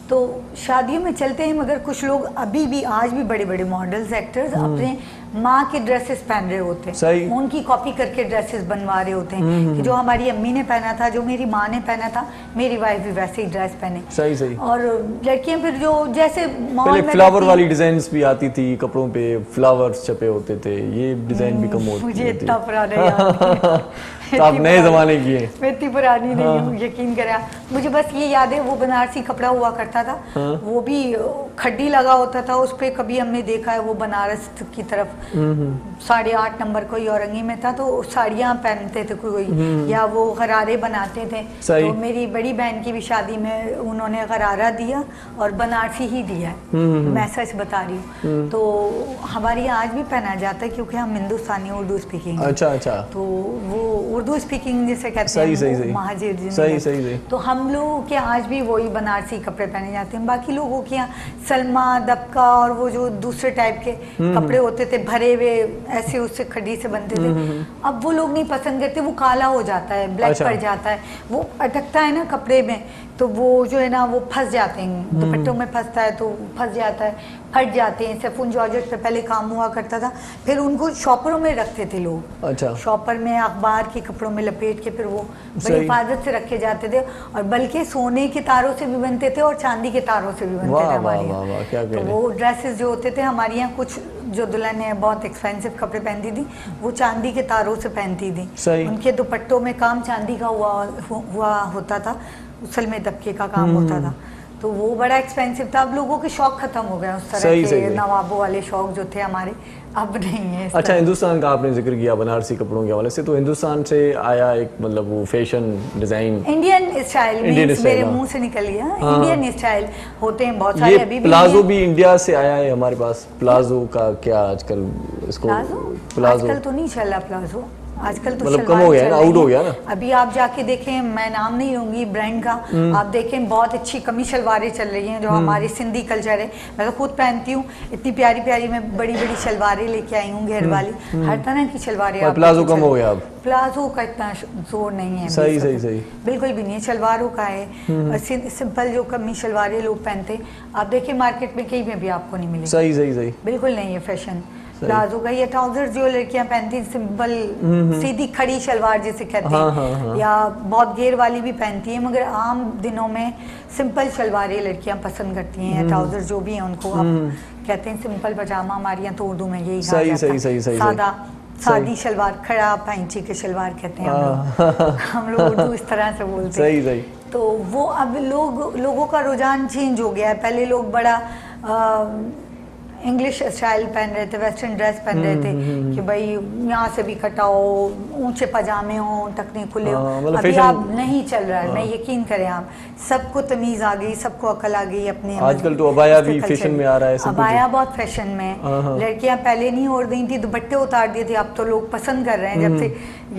तो शादियों में चलते हैं, मगर कुछ लोग अभी भी आज भी बड़े बड़े मॉडल्स एक्टर्स अपने माँ के ड्रेसेस पहन रहे होते हैं, उनकी कॉपी करके ड्रेसेस बनवा रहे होते हैं कि जो हमारी अम्मी ने पहना था, जो मेरी माँ ने पहना था, मेरी वाइफ भी वैसे ही ड्रेस पहने। सही सही। और लड़कियां फिर जो जैसे पहले फ्लावर वाली डिजाइन्स भी आती थी, कपड़ों पे फ्लावर्स छपे होते थे, ये डिजाइन भी कम होती थी। मुझे इतना पुराना याद तो आप नए जमाने की हैं। मैं इतनी पुरानी नहीं हूँ, यकीन करें। मुझे बस ये याद है वो बनारसी कपड़ा हुआ करता था, वो भी खड्डी लगा होता था उस पे, कभी हमने देखा है वो बनारस की तरफ 8.5 नंबर कोई औरंगी में था, तो साड़ियाँ पहनते थे कोई, या वो गरारे बनाते थे। तो मेरी बड़ी बहन की भी शादी में उन्होंने गरारा दिया और बनारसी ही दिया है, मैं सच बता रही हूँ। तो हमारे यहाँ आज भी पहना जाता है क्योंकि हम हिंदुस्तानी उर्दू स्पीकिंग। अच्छा अच्छा। तो वो उर्दू स्पीकिंग जिसे कहते हैं महाजिर जिन्हें, तो हम लोगों के आज भी वही बनारसी कपड़े पहने जाते हैं। बाकी लोगों के यहाँ सलमा दबका और वो जो दूसरे टाइप के कपड़े होते थे भरे हुए, ऐसे उससे खड्डी से बनते थे, अब वो लोग नहीं पसंद करते, वो काला हो जाता है, ब्लैक पड़ जाता है, वो अटकता है ना कपड़े में, तो वो जो है ना वो फंस जाते हैं, दुपट्टों में फंसता है तो फंस जाता है, फट जाते हैं। सेफुन जॉर्जेट पे पहले काम हुआ करता था, फिर उनको शॉपरों में रखते थे लोग। अच्छा। शॉपर में अखबार के कपड़ों में लपेट के फिर वो बड़ी हिफाजत से रखे जाते थे, और बल्कि सोने के तारों से भी बनते थे और चांदी के तारों से भी बनते थे हमारे यहाँ। तो वो ड्रेसेस जो होते थे हमारे यहाँ, कुछ जो दुल्हन है बहुत एक्सपेंसिव कपड़े पहनती थी, वो चांदी के तारों से पहनती थी, उनके दुपट्टों में काम चांदी का हुआ होता था, सलमे दबके का काम होता था, तो वो बड़ा एक्सपेंसिव था। अब लोगों के शौक खत्म हो गए उस तरह के नवाबों वाले शौक जो थे हमारे, अब नहीं है। अच्छा, हिंदुस्तान का आपने जिक्र किया बनारसी कपड़ों के हवाले से, तो हिंदुस्तान से आया एक मतलब वो फैशन डिजाइन इंडियन स्टाइल, मेरे मुंह से निकल गया, इंडियन स्टाइल होते हैं बहुत सारे। अभी प्लाजो भी इंडिया से आया है हमारे पास। प्लाजो का क्या आजकल, इसको प्लाजो आजकल तो नहीं चल रहा प्लाजो, आजकल तो मतलब कम हो गया ना, आउट हो गया ना। अभी आप जाके देखें, मैं नाम नहीं लूंगी ब्रांड का, आप देखें बहुत अच्छी कमी शलवारें चल रही हैं जो हमारे सिंधी कल्चर है। मैं तो खुद पहनती हूँ, इतनी प्यारी प्यारी मैं बड़ी बड़ी शलवारें लेके आई हूँ, घेर वाली, हर तरह की शलवारें। प्लाजो कम हो गया अब, प्लाजो का इतना जोर नहीं है। सही सही सही, बिल्कुल भी नहीं है, शलवारों का है। सिंपल जो कमी शलवारें लोग पहनते, आप देखिए मार्केट में कहीं में भी आपको नहीं मिलेगी। सही सही सही, बिल्कुल नहीं है फैशन प्लाजो का। ये ट्राउजर जो लड़कियां पहनती हैं, सिंपल सीधी खड़ी शलवार जिसे कहते हैं, या बहुत घेर वाली भी पहनती हैं, मगर आम दिनों में सिंपल शलवारें लड़कियां पसंद करती हैं, ट्राउजर जो भी हैं उनको आप कहते हैं सिंपल पजामा, हमारे यहाँ तो उर्दू में यही कहा जाता है, सादा सादी शलवार, खड़ा पैंची के शलवार कहते हैं हम लोग उर्दू इस तरह से बोलते हैं। सही सही। तो वो अब लोगों का रुझान चेंज हो गया है। पहले लोग बड़ा इंग्लिश स्टाइल पहन रहे थे, वेस्टर्न ड्रेस पहन रहे थे कि भाई यहाँ से भी कटाओ, ऊंचे पजामे हो, टकने खुले हो। अभी आप नहीं चल रहा है, मैं यकीन करें, आप सबको तमीज आ गई, सबको अकल आ गई अपने। आजकल तो अबाया भी फैशन में आ रहा है, अबाया बहुत फैशन में। लड़कियां पहले नहीं ओढ़ रही थी, दुपट्टे उतार दिए थे, अब तो लोग पसंद कर रहे हैं। जब से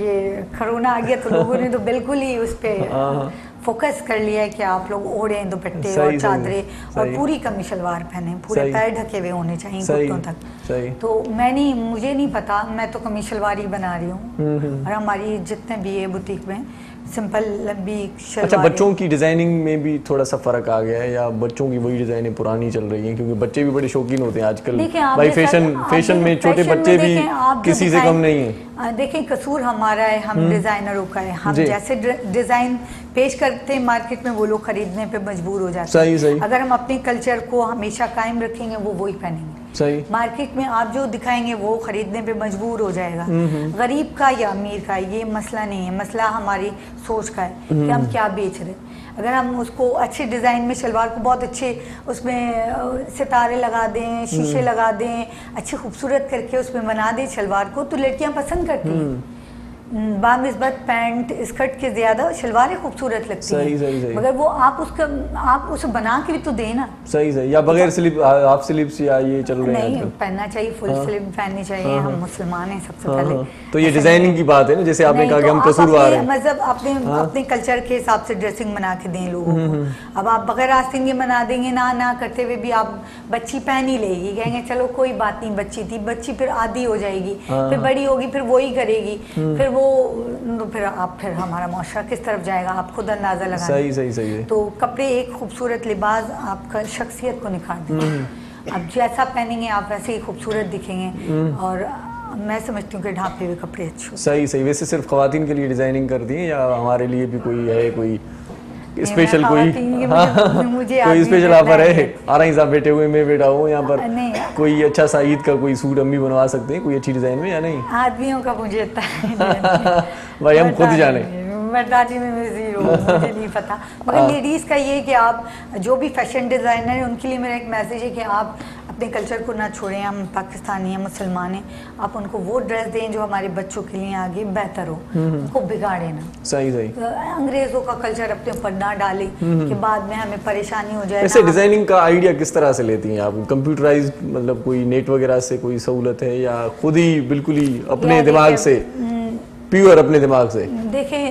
ये कोरोना आ गया तो लोगों ने तो बिल्कुल ही उस पर फोकस कर लिया है कि आप लोग ओढ़े दुपट्टे और चादरे और पूरी कमी शलवार पहने, पूरे पैर ढके हुए होने चाहिए घुटनों तक। तो मुझे नहीं पता, मैं तो कमी शलवार ही बना रही हूँ, और हमारी जितने भी है बुटीक में सिंपल लंबी शलवार। अच्छा, बच्चों की डिजाइनिंग में भी थोड़ा सा फर्क आ गया है, या बच्चों की वही डिजाइनें पुरानी चल रही हैं? क्योंकि बच्चे भी बड़े शौकीन होते हैं आजकल भाई, फैशन में छोटे बच्चे भी किसी से कम नहीं है। देखें, कसूर हमारा है, हम डिजाइनरों का है। हम जैसे डिजाइन पेश करते हैं मार्केट में, वो लोग खरीदने पे मजबूर हो जाते हैं। अगर हम अपने कल्चर को हमेशा कायम रखेंगे, वो वही पहनेंगे। सही। मार्केट में आप जो दिखाएंगे वो खरीदने पे मजबूर हो जाएगा। गरीब का या अमीर का ये मसला नहीं है, मसला हमारी सोच का है कि हम क्या बेच रहे हैं। अगर हम उसको अच्छे डिज़ाइन में शलवार को बहुत अच्छे उसमें सितारे लगा दें, शीशे लगा दें, अच्छे खूबसूरत करके उसमें बना दें शलवार को, तो लड़कियां पसंद करती हैं। बानिस्बत पैंट स्कर्ट के ज्यादा शलवारें खूबसूरत लगती हैं। सही। मगर वो आप उसे बना के भी तो देना। सही या बगैर स्लीव, हाफ स्लीव्स या ये चल रहे हैं नहीं पहनना चाहिए, फुल स्लीव पहननी चाहिए। हम मुसलमान हैं सबसे पहले। तो ये डिजाइनिंग की बात है ना, जैसे आपने कहा कि हम कसूरवार हैं, मतलब अपने कल्चर के हिसाब से ड्रेसिंग बना के दें लोगों को। अब आप बगैर आस्तीन के बना देंगे, ना करते हुए भी आप बच्ची पहन ही लेगी, कहेंगे चलो कोई बात नहीं, बच्ची थी, बच्ची फिर आदी हो जाएगी, फिर बड़ी होगी, फिर वही करेगी, फिर वो तो फिर हमारा मुआशरा किस तरफ जाएगा, आप खुद अंदाजा लगा। सही सही सही है। तो कपड़े एक खूबसूरत लिबास आपका शख्सियत को निखार देंगे। अब जैसा पहनेंगे आप वैसे ही खूबसूरत दिखेंगे, और मैं समझती हूँ कि ढांपे हुए कपड़े अच्छे। सही सही। वैसे सिर्फ ख्वातीन के लिए डिजाइनिंग करती हैं या हमारे लिए भी कोई है, कोई स्पेशल कोई कोई स्पेशल ऑफर है? आ रही साहब बैठे हुए, मैं बैठा हूँ यहाँ पर, कोई अच्छा सा ईद का कोई सूट अम्मी बनवा सकते हैं कोई अच्छी डिजाइन में या नहीं? आदमियों का मुझे भाई हम खुद जाने, मर्दानी में जीरो, मुझे नहीं पता। मगर लेडीज़ का ये कि आप जो भी फैशन डिज़ाइनर है उनके लिए मेरा एक मैसेज है कि आप अपने कल्चर को ना छोड़ें। हम पाकिस्तानी हैं, मुसलमान हैं, आप उनको वो ड्रेस दें जो हमारे बच्चों के लिए आगे बेहतर हो, उनको बिगाड़े ना। सही सही। अंग्रेज़ों का कल्चर अपने ऊपर ना डाले कि बाद में हमें परेशानी हो जाए। ऐसे डिजाइनिंग का आइडिया किस तरह से लेती हैं आप? कंप्यूटराइज मतलब कोई नेट वगैरह से कोई सहूलत है या खुद ही बिल्कुल ही अपने दिमाग से, प्योर अपने दिमाग से? देखें,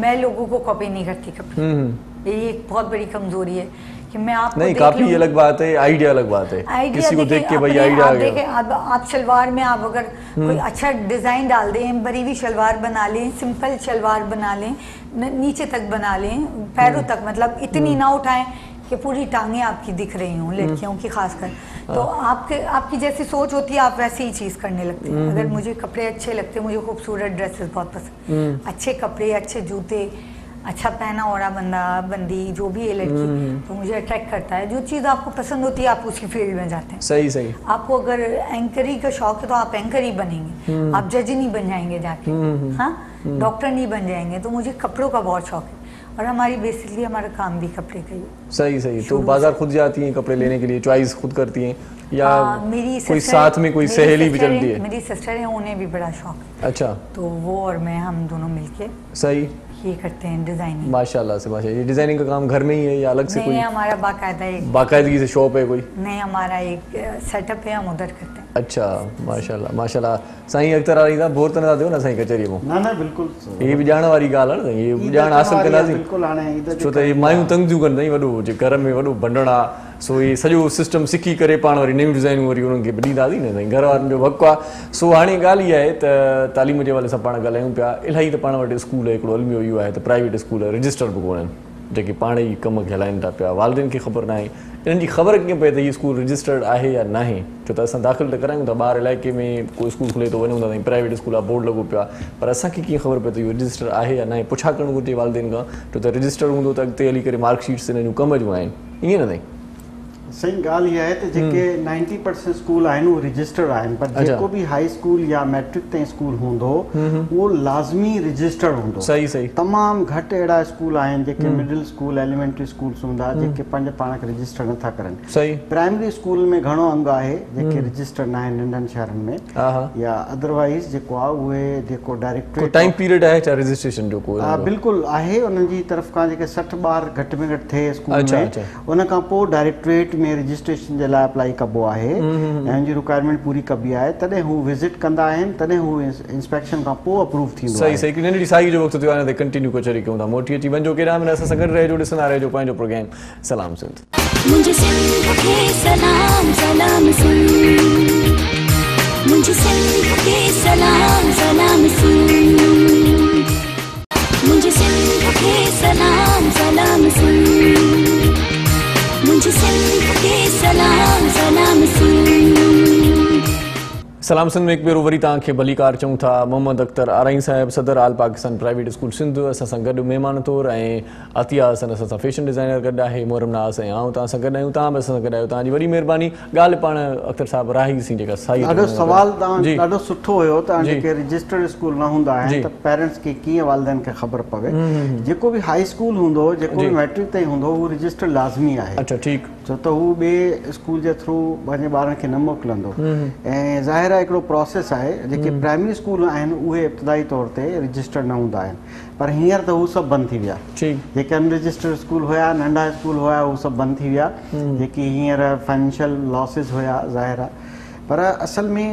मैं लोगों को कॉपी नहीं करती कभी, ये एक बहुत बड़ी कमजोरी है कि मैं आपको नहीं, काफी अलग बात है, आइडिया अलग बात है। किसी को देख के भाई आइडिया आ गया। देखें, आप शलवार में आप अगर कोई अच्छा डिजाइन डाल दें, बरी हुई शलवार बना लें, सिंपल शलवार बना लें, नीचे तक बना लें, पैरों तक, मतलब इतनी ना उठाएं कि पूरी टांगें आपकी दिख रही हों, लड़कियों की खासकर। तो आपकी जैसी सोच होती है, आप वैसी ही चीज़ करने लगते हैं। अगर मुझे कपड़े अच्छे लगते हैं, मुझे खूबसूरत ड्रेसेस बहुत पसंद, अच्छे कपड़े, अच्छे जूते, अच्छा पहना ओढ़ा बंदी जो भी है लड़की, तो मुझे अट्रैक्ट करता है। जो चीज़ आपको पसंद होती है आप उसी फील्ड में जाते हैं। सही सही। आपको अगर एंकरी का शौक है तो आप एंकर ही बनेंगे, आप जज नहीं बन जाएंगे जाके, हाँ, डॉक्टर नहीं बन जाएंगे। तो मुझे कपड़ों का बहुत शौक है, और हमारी बेसिकली हमारा काम भी कपड़े का ही। सही सही। तो बाजार खुद जाती हैं कपड़े लेने के लिए, चॉइस खुद करती हैं या मेरी कोई साथ में कोई सहेली भी चलती है? मेरी सिस्टर है, उन्हें भी बड़ा शौक है। अच्छा। तो वो और मैं, हम दोनों मिलके सही ये करते हैं डिजाइनिंग। माशाल्लाह से माशाल्लाह। ये डिजाइनिंग का काम घर में ही है या अलग से कोई? हमारा बाकायदगी से शॉप है कोई? नहीं, हमारा एक सेटअप है, हम उधर करते हैं। अच्छा, माशाल्लाह माशाल्लाह। साईं अख्तर आ रही था बोर तना दो ना साईं कचहरी में? ना ना बिल्कुल, ये भी जाण वारी ॻाल्हि आहे न, ये जाण हासिल कंदासीं बिल्कुल। हाणे छो त ये मायूं तंग थियूं कनि, वॾो जे घर में वॾो भंडण आहे, सो ये सॼो सिस्टम सिखी करे पाण वरी नयूं डिज़ाइनूं वरी उन्हनि खे ॾींदासीं न साईं, घर वारनि जो हक़ु आहे। सो हाणे ॻाल्हि इहा आहे त तालीम जे हवाले सां पाण ॻाल्हायूं पिया। इलाही त पाण वटि स्कूल हिकिड़ो अलमियो इहो आहे त प्राइवेट स्कूल रजिस्टर बि कोन्हनि, जेके पाण ई कम खे हलाइनि था पिया। वालिदेन खे ख़बर न आहे, इन्हनि जी ख़बर कीअं पए त हीअ स्कूल रजिस्टर्ड आहे या न आहे? छो त असां दाख़िल त करायूं था, ॿार इलाइक़े में कोई स्कूल खुले थो, वञूं था साईं प्राइवेट स्कूल आहे, बोर्ड लॻो पियो आहे, पर असांखे कीअं ख़बर पए त इहो रजिस्टर आहे या न आहे? पुछा करणु घुरिजे वालिदेन खां, छो त रजिस्टर हूंदो त अॻिते हली करे मार्कशीट्स हिन जूं कम जूं आहिनि, ईअं न साईं? सही ॻाल्हि इहा आहे त जेके 90% स्कूल आहिनि उहे रजिस्टर्ड आहिनि, पर जेको बि हाई स्कूल या मैट्रिक ताईं स्कूल हूंदो उहो लाज़मी रजिस्टर्ड हूंदो। सही सही। तमामु घटि अहिड़ा स्कूल आहिनि जेके मिडिल स्कूल, एलिमेंट्री स्कूल्स हूंदा जेके पंहिंजे पाण खे रजिस्टर नथा करनि। सही। प्राइमरी स्कूल में घणो अंग आहे जेके रजिस्टर न आहिनि नंढनि शहरनि में, या अदरवाइज़ जेको आहे उहे जेको डायरेक्टरेट टाइम पीरियड आहे छा रजिस्ट्रेशन जो? कोई बिल्कुल आहे, उन्हनि जी तरफ़ खां जेके 60 ॿार घटि में घटि थिए स्कूल में, उन खां पोइ डायरेक्टरेट में रजिस्ट्रेशन जे लाइ अप्लाई कबो आहे ऐं उनजी रिक्वायरमेंट पूरी कबी आहे, तॾहिं हू विज़िट कंदा आहिनि, तॾहिं हू इंस्पेक्शन खां पोइ अप्रूव थींदो आहे। सही सही। नंढड़ी साई जो वक़्तु थियो आहे, कंटिन्यू कचहरी कयूं था, मोटी अची वञो, केॾा महिल असां सां गॾु रहिजो, ॾिसंदा रहिजो पंहिंजो प्रोग्राम सलाम सिंध। मुझे सिंध के सलाम सलाम सिंध, मुझे सिंध के सलाम सलाम सिंध, मुझे सिंध के सलाम सलाम सिंध, मुझे सिंध के सलाम सलाम सिंध। सलाम सिंध में एक भेरो वरी तव्हांखे भलीकार चऊं था। मोहम्मद अख्तर आरई साहिब, सदर आल पाकिस्तान प्राइवेट स्कूल सिंध, असां सां गॾु महिमान तौरु, ऐं अतिया हसन असां सां फैशन डिज़ाइनर गॾु आहे, मोहरम नाज़ ऐं आऊं तव्हां सां गॾु आहियूं, तव्हां बि असां सां गॾु आहियो, तव्हांजी वॾी महिरबानी। ॻाल्हि पाण अख्तर साहिबु राहीसीं जेका साई ॾाढो सवाल तव्हां ॾाढो सुठो हुयो त जेके रजिस्टर्ड स्कूल न हूंदा आहिनि त पेरेंट्स खे कीअं वालिदेन खे ख़बर पवे। जेको बि हाई स्कूल हूंदो, जेको बि मैट्रिक ताईं हूंदो, उहो रजिस्टर लाज़मी आहे। अच्छा, ठीकु। छो त हू ॿिए स्कूल जे थ्रू पंहिंजे ॿारनि खे न मोकिलंदो, ऐं ज़ाहिर आहे हिकिड़ो प्रोसेस आहे। जेके प्राइमरी स्कूल आहिनि उहे इब्तिदाई तौर ते रजिस्टर्ड न हूंदा आहिनि, पर हींअर त हू सभु बंदि थी विया। जेके अनरजिस्टर्ड स्कूल हुया, नंढा स्कूल हुया, उहे सभु बंदि थी विया, जेकी हींअर फाइनेंशियल लॉसिस हुया, ज़ाहिर आहे। पर असल में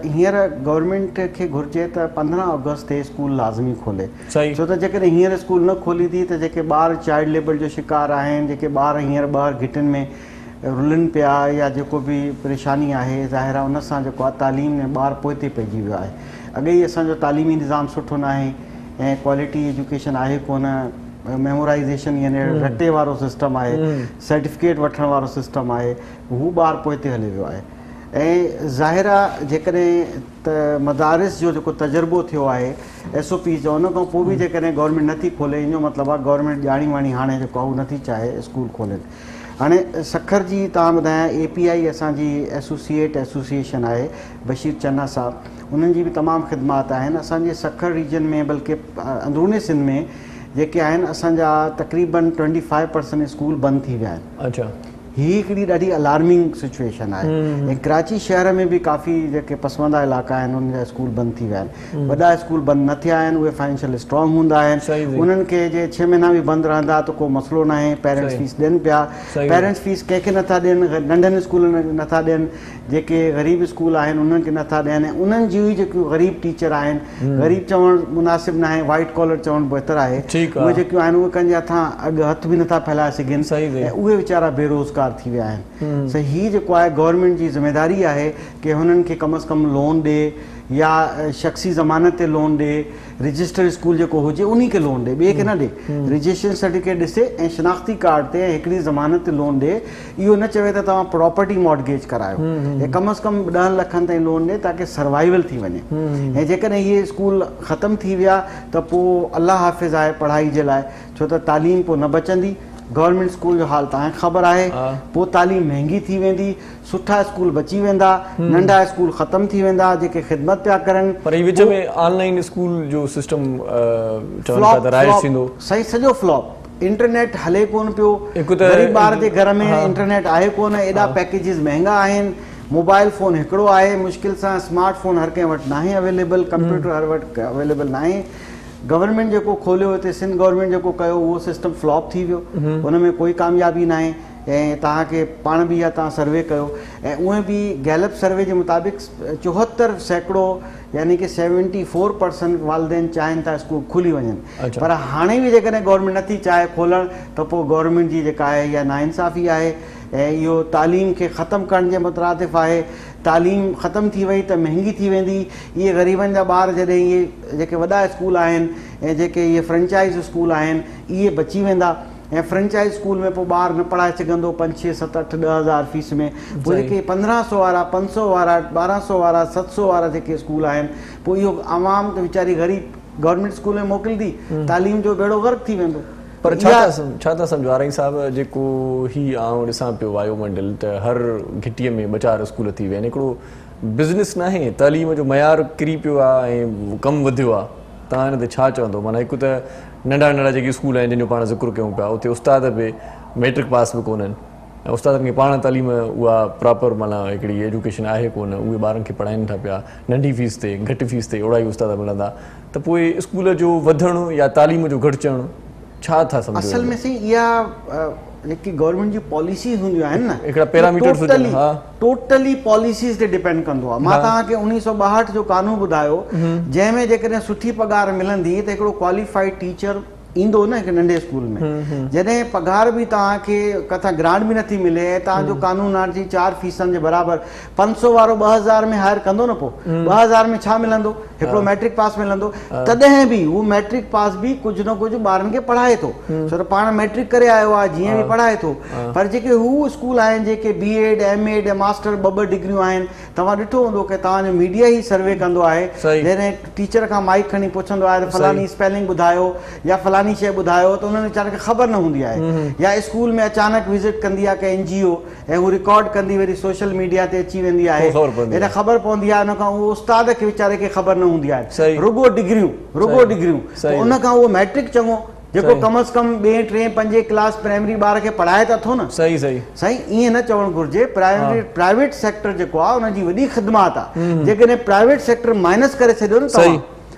हींअर गवर्नमेंट खे घुरिजे त 15 अगस्त ते स्कूल लाज़मी खोले, छो त जेकॾहिं हींअर स्कूल न खोली थी त जेके ॿार चाइल्ड लेबर जो शिकार आहिनि, जेके ॿार हींअर ॿाहिरि घिटियुनि में रुलनि पिया या जेको बि परेशानी आहे, ज़ाहिर आहे उन सां जेको आहे तालीम में ॿार पोइ ते पइजी वियो आहे। अॻे ई असांजो तालीमी निज़ाम सुठो न आहे ऐं क्वालिटी एजुकेशन आहे कोन, मेमोराइज़ेशन यानी रटे वारो सिस्टम आहे, सर्टिफिकेट वठण वारो सिस्टम आहे, हू ॿारु पोइ ते हली वियो आहे। ऐं ज़ाहिर आहे जेकॾहिं त मदारिस जो जेको तजुर्बो थियो आहे SOP जो, उन खां पोइ बि जेकॾहिं गवर्नमेंट नथी खोले, इन जो मतिलबु आहे गवर्नमेंट ॼाणी वाणी हाणे जेको आहे उहो नथी चाहे स्कूल खोलनि। हाणे सखर जी तव्हां ॿुधायां API असांजी एसोसिएशन आहे, बशीर चन्ना साहब, उन्हनि जी बि तमामु ख़िदमात आहिनि असांजे सखर रीजन में, बल्कि अंदरूनी सिंध में जेके आहिनि असांजा तक़रीबन 25% स्कूल बंदि थी विया आहिनि। अच्छा, ही हिकिड़ी ॾाढी अलार्मिंग सिचुएशन आहे। ऐं कराची शहर में बि काफ़ी जेके पसमंदा इलाइक़ा आहिनि उन जा स्कूल बंदि थी विया आहिनि। वॾा स्कूल बंदि न थिया आहिनि, उहे फाइनेंशियल स्ट्रॉन्ग हूंदा आहिनि, उन्हनि खे जे 6 महीना बि बंदि रहंदा त को मसइलो न आहे, पेरेंट्स फीस ॾियनि पिया। पेरेंट्स फीस कंहिंखे नथा ॾियनि, नंढनि स्कूलनि नथा ॾियनि, जेके ग़रीब स्कूल आहिनि उन्हनि खे नथा ॾियनि। ऐं उन्हनि जी जेकियूं ग़रीब टीचर आहिनि, ग़रीब चवणु मुनासिबु न आहे, वाइट कॉलर चवणु बहितर आहे, उहे जेकियूं आहिनि उहे कंहिंजे हथां अॻु हथ बि नथा फैलाए सघनि ऐं उहे वीचारा बेरोज़गार थी विया आहिनि। सो ही जेको आहे गवर्नमेंट जी ज़िम्मेदारी आहे कि हुननि खे कम अज़ कम लोन ॾे या शख़्सी ज़मानत ते लोन ॾे, रजिस्टर स्कूल जेको हुजे उन्ही खे लोन ॾे, ॿिए खे न ॾे, रजिस्ट्रेशन सर्टिफिकेट ॾिसे ऐं शिनाख्ती कार्ड ते हिकिड़ी ज़मानत ते लोन ॾे। इहो न चवे त तव्हां प्रॉपर्टी मॉर्गेज करायो ऐं कम अज़ कम 10 लखनि ताईं लोन ॾे ताकी सर्वाइवल थी वञे। ऐं जेकॾहिं इहे स्कूल ख़तमु थी विया त पोइ अल्लाह हाफ़िज़ आहे पढ़ाई जे लाइ, छो त तालीम पोइ न बचंदी। गवर्नमेंट स्कूल जो हाल तव्हांखे ख़बर आहे, पोइ तालीम महांगी थी वेंदी, सुठा स्कूल बची वेंदा, नंढा स्कूल ख़तमु थी वेंदा जेके ख़िदमत पिया करनि। पर विच में ऑनलाइन स्कूल जो सिस्टम सही सॼो फ्लॉप। इंटरनेट हले कोन पियो, ग़रीब ॿार जे घर में इंटरनेट आहे कोन, एॾा पैकेजिस महांगा आहिनि। मोबाइल फ़ोन हिकिड़ो आहे, मुश्किल सां स्मार्ट फ़ोन हर कंहिं वटि न आहे अवेलेबल, कंप्यूटर हर वटि अवेलेबल न आहे। गवर्नमेंट जेको खोलियो हिते सिंध गवर्नमेंट जेको कयो उहो सिस्टम फ्लॉप थी वियो, हुन में कोई कामयाबी न आहे। ऐं तव्हांखे पाण बि इहा तव्हां सर्वे कयो ऐं उहे बि गैलप सर्वे जे मुताबिक़ 74% यानी कि 74% वालदेन चाहिनि था स्कूल खुली वञनि। पर हाणे बि जेकॾहिं गवर्नमेंट नथी चाहे खोलणु त पोइ गवर्नमेंट जी जेका आहे इहा नाइंसाफ़ी आहे ऐं इहो तालीम खे ख़तमु करण जे मुतरादिफ़ आहे। तालीम ख़तमु थी वई त महांगी थी वेंदी। इहे ग़रीबनि जा ॿार जॾहिं इहे जेके वॾा स्कूल आहिनि ऐं जेके इहे फ्रेंचाइज़ स्कूल आहिनि इहे बची वेंदा ऐं फ्रेंचाइज़ स्कूल में पोइ ॿारु न पढ़ाए सघंदो 5, 6, 7, 8, 10 हज़ार फीस में। पोइ जेके 1500 वारा, 500 वारा, 1200 वारा, 700 वारा जेके स्कूल आहिनि, पोइ इहो आवाम त वीचारी ग़रीब गवर्नमेंट स्कूल में मोकिलींदी, तालीम जो बेड़ो गर्क थी वेंदो। पर छा था सम्झो आरई साहब, जेको ही आउं ॾिसां पियो वायुमंडल त हर घिटीअ में 2-4 स्कूल थी विया आहिनि, हिकिड़ो बिज़नेस न आहे, तालीम जो मयार किरी पियो आहे ऐं कमु वधियो आहे। तव्हां हिन ते छा चवंदो? माना हिकु त नंढा जेके स्कूल आहिनि जंहिंजो पाण ज़िक्र कयूं पिया, उते उस्ताद बि मैट्रिक पास बि कोन्हनि ऐं उस्तादनि खे पाण तालीम उहा प्रॉपर माना हिकिड़ी एजुकेशन आहे कोन, उहे ॿारनि खे पढ़ाइनि था पिया नंढी फीस ते, घटि फीस ते अहिड़ा ई उस्ताद मिलंदा, त पोइ स्कूल जो वधणु या तालीम जो घटिजणु छा था सम्झो? असल में सी इहा जेकी गवर्नमेंट जी पॉलिसीज़ हूंदियूं आहिनि न, हिकिड़ा पैरामीटर्स टोटली पॉलिसीज़ ते डिपेंड कंदो आहे। मां तव्हांखे 1962 जो कानून ॿुधायो जंहिंमें जेकॾहिं सुठी पघार मिलंदी त हिकिड़ो क्वालिफाइड टीचर ईंदो न हिकु नंढे स्कूल में। जॾहिं पघार बि तव्हांखे किथां ग्रांट बि नथी मिले ऐं तव्हांजो कानून आहे जी 4 फीसनि जे बराबरि, 500 वारो 2000 में हायर कंदो न, पोइ 2000 में छा मिलंदो? हिकिड़ो मैट्रिक पास मिलंदो। तॾहिं बि उहो मैट्रिक पास बि कुझु न कुझु ॿारनि खे पढ़ाए थो, छो त पाण मैट्रिक करे आयो आहे, जीअं बि पढ़ाए थो। पर जेके हू स्कूल आहिनि जेके BEd, MAd, मास्टर 2-2 डिग्रियूं आहिनि, तव्हां ॾिठो हूंदो की तव्हांजो मीडिया ई सर्वे कंदो आहे, जॾहिं टीचर खां माइक खणी पुछंदो आहे त फलानी स्पेलिंग ॿुधायो या फलानी शइ ॿुधायो, त उन्हनि वीचारनि खे ख़बर न हूंदी आहे। या स्कूल में अचानक विज़िट कंदी आहे कंहिं NGO ऐं हू रिकॉर्ड कंदी वरी सोशल मीडिया ते अची वेंदी आहे, एॾा ख़बर पवंदी आहे। उनखां उहो उस्ताद खे वीचारे खे ख़बर न हूंदी आहे, रुगो डिग्रियूं। उनखां उहो मैट्रिक चङो जेको कम अज़ कम 2, 3, 5 क्लास प्राइमरी ॿार खे पढ़ाए त थो न। सही ईअं न चवणु घुरिजे। प्राइवेट सेक्टर जेको आहे उनजी वॾी ख़िदमत आहे। जेकॾहिं प्राइवेट सेक्टर माइनस करे छॾियो न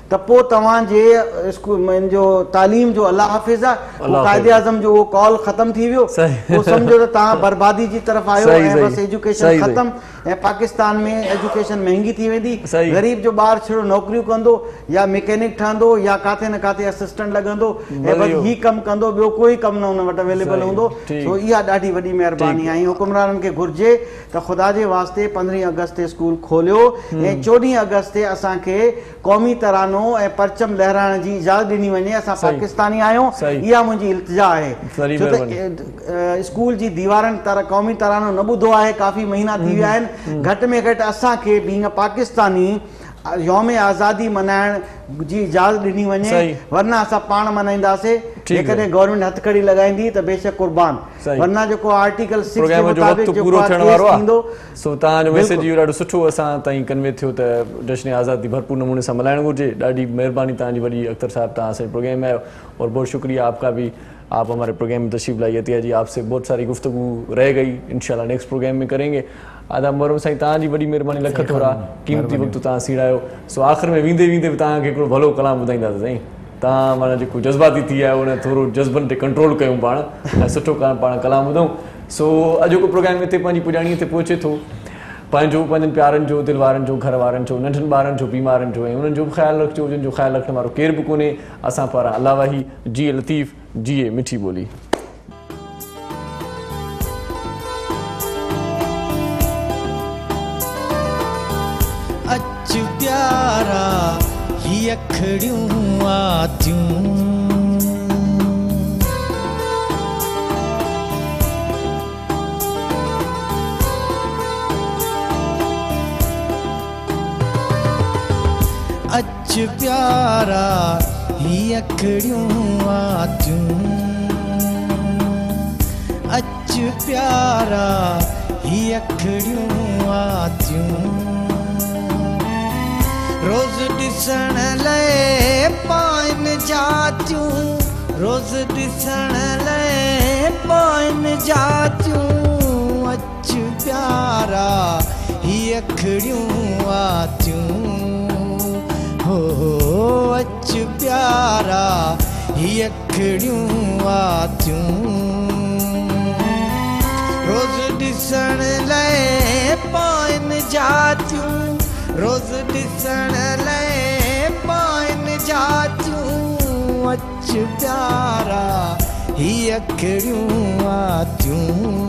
त पोइ तव्हांजे स्कूल मुंहिंजो तालीम जो अल्लाह हाफ़िज़ आहे, क़ाइदे आज़म जो उहो कॉल ख़तमु थी वियो, पोइ सम्झो त तव्हां बर्बादी जी तरफ़ आयो ऐं बसि एजुकेशन ख़तमु, ऐं पाकिस्तान में एजुकेशन महांगी थी वेंदी, ग़रीब जो ॿारु छड़ो नौकरियूं कंदो या मैकेनिक ठहंदो या काथे न काथे असिस्टेंट लॻंदो ऐं बसि ही कमु कंदो, ॿियो कोई कमु न हुन वटि अवेलेबल हूंदो। सो इहा ॾाढी वॾी महिरबानी आहे। हुकुमराननि खे घुरिजे त ख़ुदा जे वास्ते 15 अगस्त ते स्कूल खोलियो ऐं 14 अगस्त ते असांखे क़ौमी तरानो ऐं परचम लहराइण जी इजाज़त ॾिनी वञे। असां पाकिस्तानी आहियूं, इहा मुंहिंजी इल्तिजा आहे। छो त स्कूल जी दीवारनि क़ौमी तरानो न ॿुधो आहे, काफ़ी महीना थी विया आहिनि। घटि में घटि असांखे बींग पाकिस्तानी यौम आज़ादी मल्हाइण जी इजाज़त ॾिनी वञे, वरना असां पाण मल्हाईंदासीं। जेकॾहिं गवर्नमेंट हथकड़ी लॻाईंदी त बेशक कुर्बान, वरना जेको आर्टिकल 6 जे मुताबिक़ पूरो थियण वारो आहे। सो तव्हांजो मैसेज इहो ॾाढो सुठो असां ताईं कन्वे थियो त जश्न आज़ादी भरपूर नमूने सां मल्हाइणु घुरिजे। ॾाढी महिरबानी तव्हांजी वॾी अख्तर साहब, तव्हां असांजे प्रोग्राम में आयो और बहुत शुक्रिया आपका भी, आप हमारे प्रोग्राम में तशरीफ लाई। अतिया जी आपसे बहुत सारी गुफ्तगू रह गई, इंशाल्लाह नेक्स्ट प्रोग्राम में करेंगे। आदाब मोहरम साईं, तव्हांजी वॾी महिरबानी, लख थोरा क़ीमती वक़्तु तव्हां सीड़ायो। सो आख़िर में वेंदे वेंदे बि तव्हांखे हिकिड़ो भलो कलाम ॿुधाईंदासीं साईं। तव्हां माना जेको जज़्बाती थी आहे उन थोरो जज़्बनि ते कंट्रोल कयूं पाण ऐं सुठो पाण कलाम ॿुधूं। सो अॼोको प्रोग्राम हिते पंहिंजी पुॼाणीअ ते पहुचे थो। पंहिंजनि प्यारनि जो, दिलि वारनि जो, घर वारनि जो, नंढनि ॿारनि जो, बीमारनि जो ऐं उन्हनि जो बि ख़्यालु रखिजो जिन जो ख़्यालु रखण वारो केर बि कोन्हे असां पारां। अल्लाह वाही जिए लतीफ़, जिए मिठी ॿोली। अच प्यारा ही अखड़ियूं आतियूं, अच प्यारा ही अखड़ियूं आतियूं, अच प्यारा ही अखड़ियूं आतियूं। रोज़ ॾिसण लाइ पाइनि जातियूं, रोज़ ॾिसण लाइ पाइनि जातियूं। अच प्यारा ही अखड़ियूं आतियूं, हो अच प्यारा ही अखड़ियूं आतियूं। रोज़ ॾिसण लाइ पाइनि जातियूं, रोज़ ॾिसण लाइ पाइनि जातियूं। अच प्यारा ही अखड़ियूं आतियूं।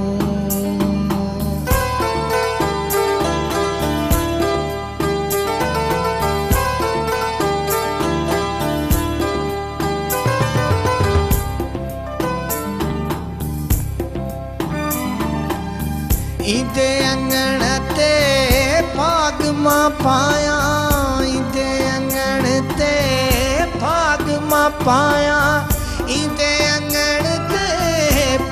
ईंदे अंगण ते भाग मां पायां, ईंदे अंगण ते भाग मां पायां, ईंदे अंगण ते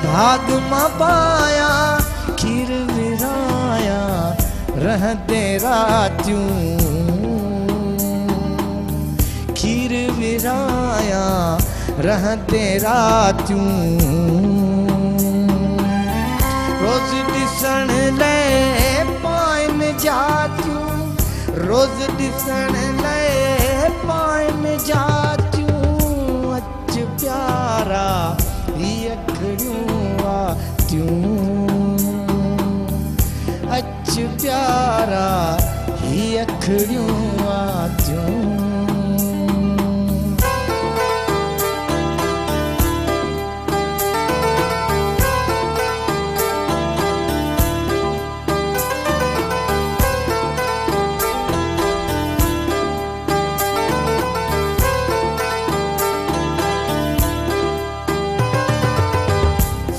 भाग मां पायां। खीर विराया रहंदे रातियूं, खीर विराया रहंदे रातियूं। रोज़ ॾिसण लाइ पाइनि जातियूं, रोज़ ॾिसण लाइ पाइनि जातियूं। अच प्यारा ही अखड़ियूं आतियूं, अच प्यारा ही अखड़ियूं आतियूं।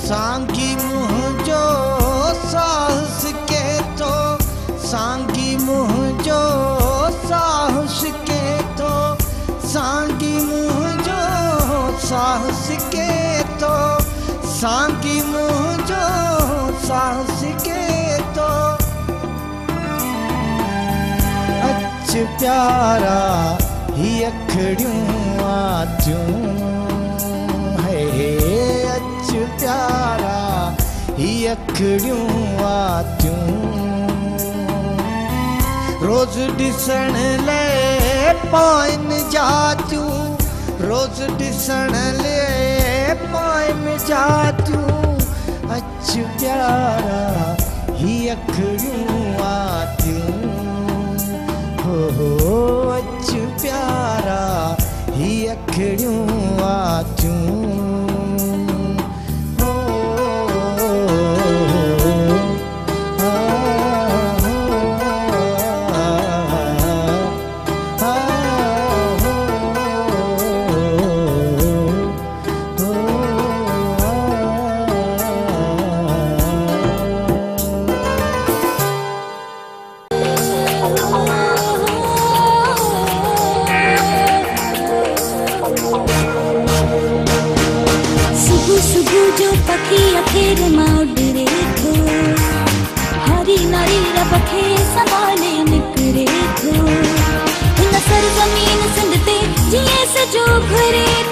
सांगी मुंहिंजो साहस के थो, सांगी मुंहिंजो साहस के थो, सांगी मुंहिंजो साहस के थो, सांगी मुंहिंजो साहस के थो। अच प्यारा ही अखड़ियूं आतियूं, अच प्यारा ही अखड़ियूं आतियूं। रोज़ ॾिसण लाइ पाइन जाचू रोज ॾिसण ले पाइन जाचू अच प्यारा ही अखड़ियूं आतियूं हो अच प्यारा ही अखड़ियूं आतियूं पखी अखेर मां उड़े थो हरी नारी रब खे संभाले निकिरे थो हिन सरज़मीन सिंध ते जीअं सजो घुरे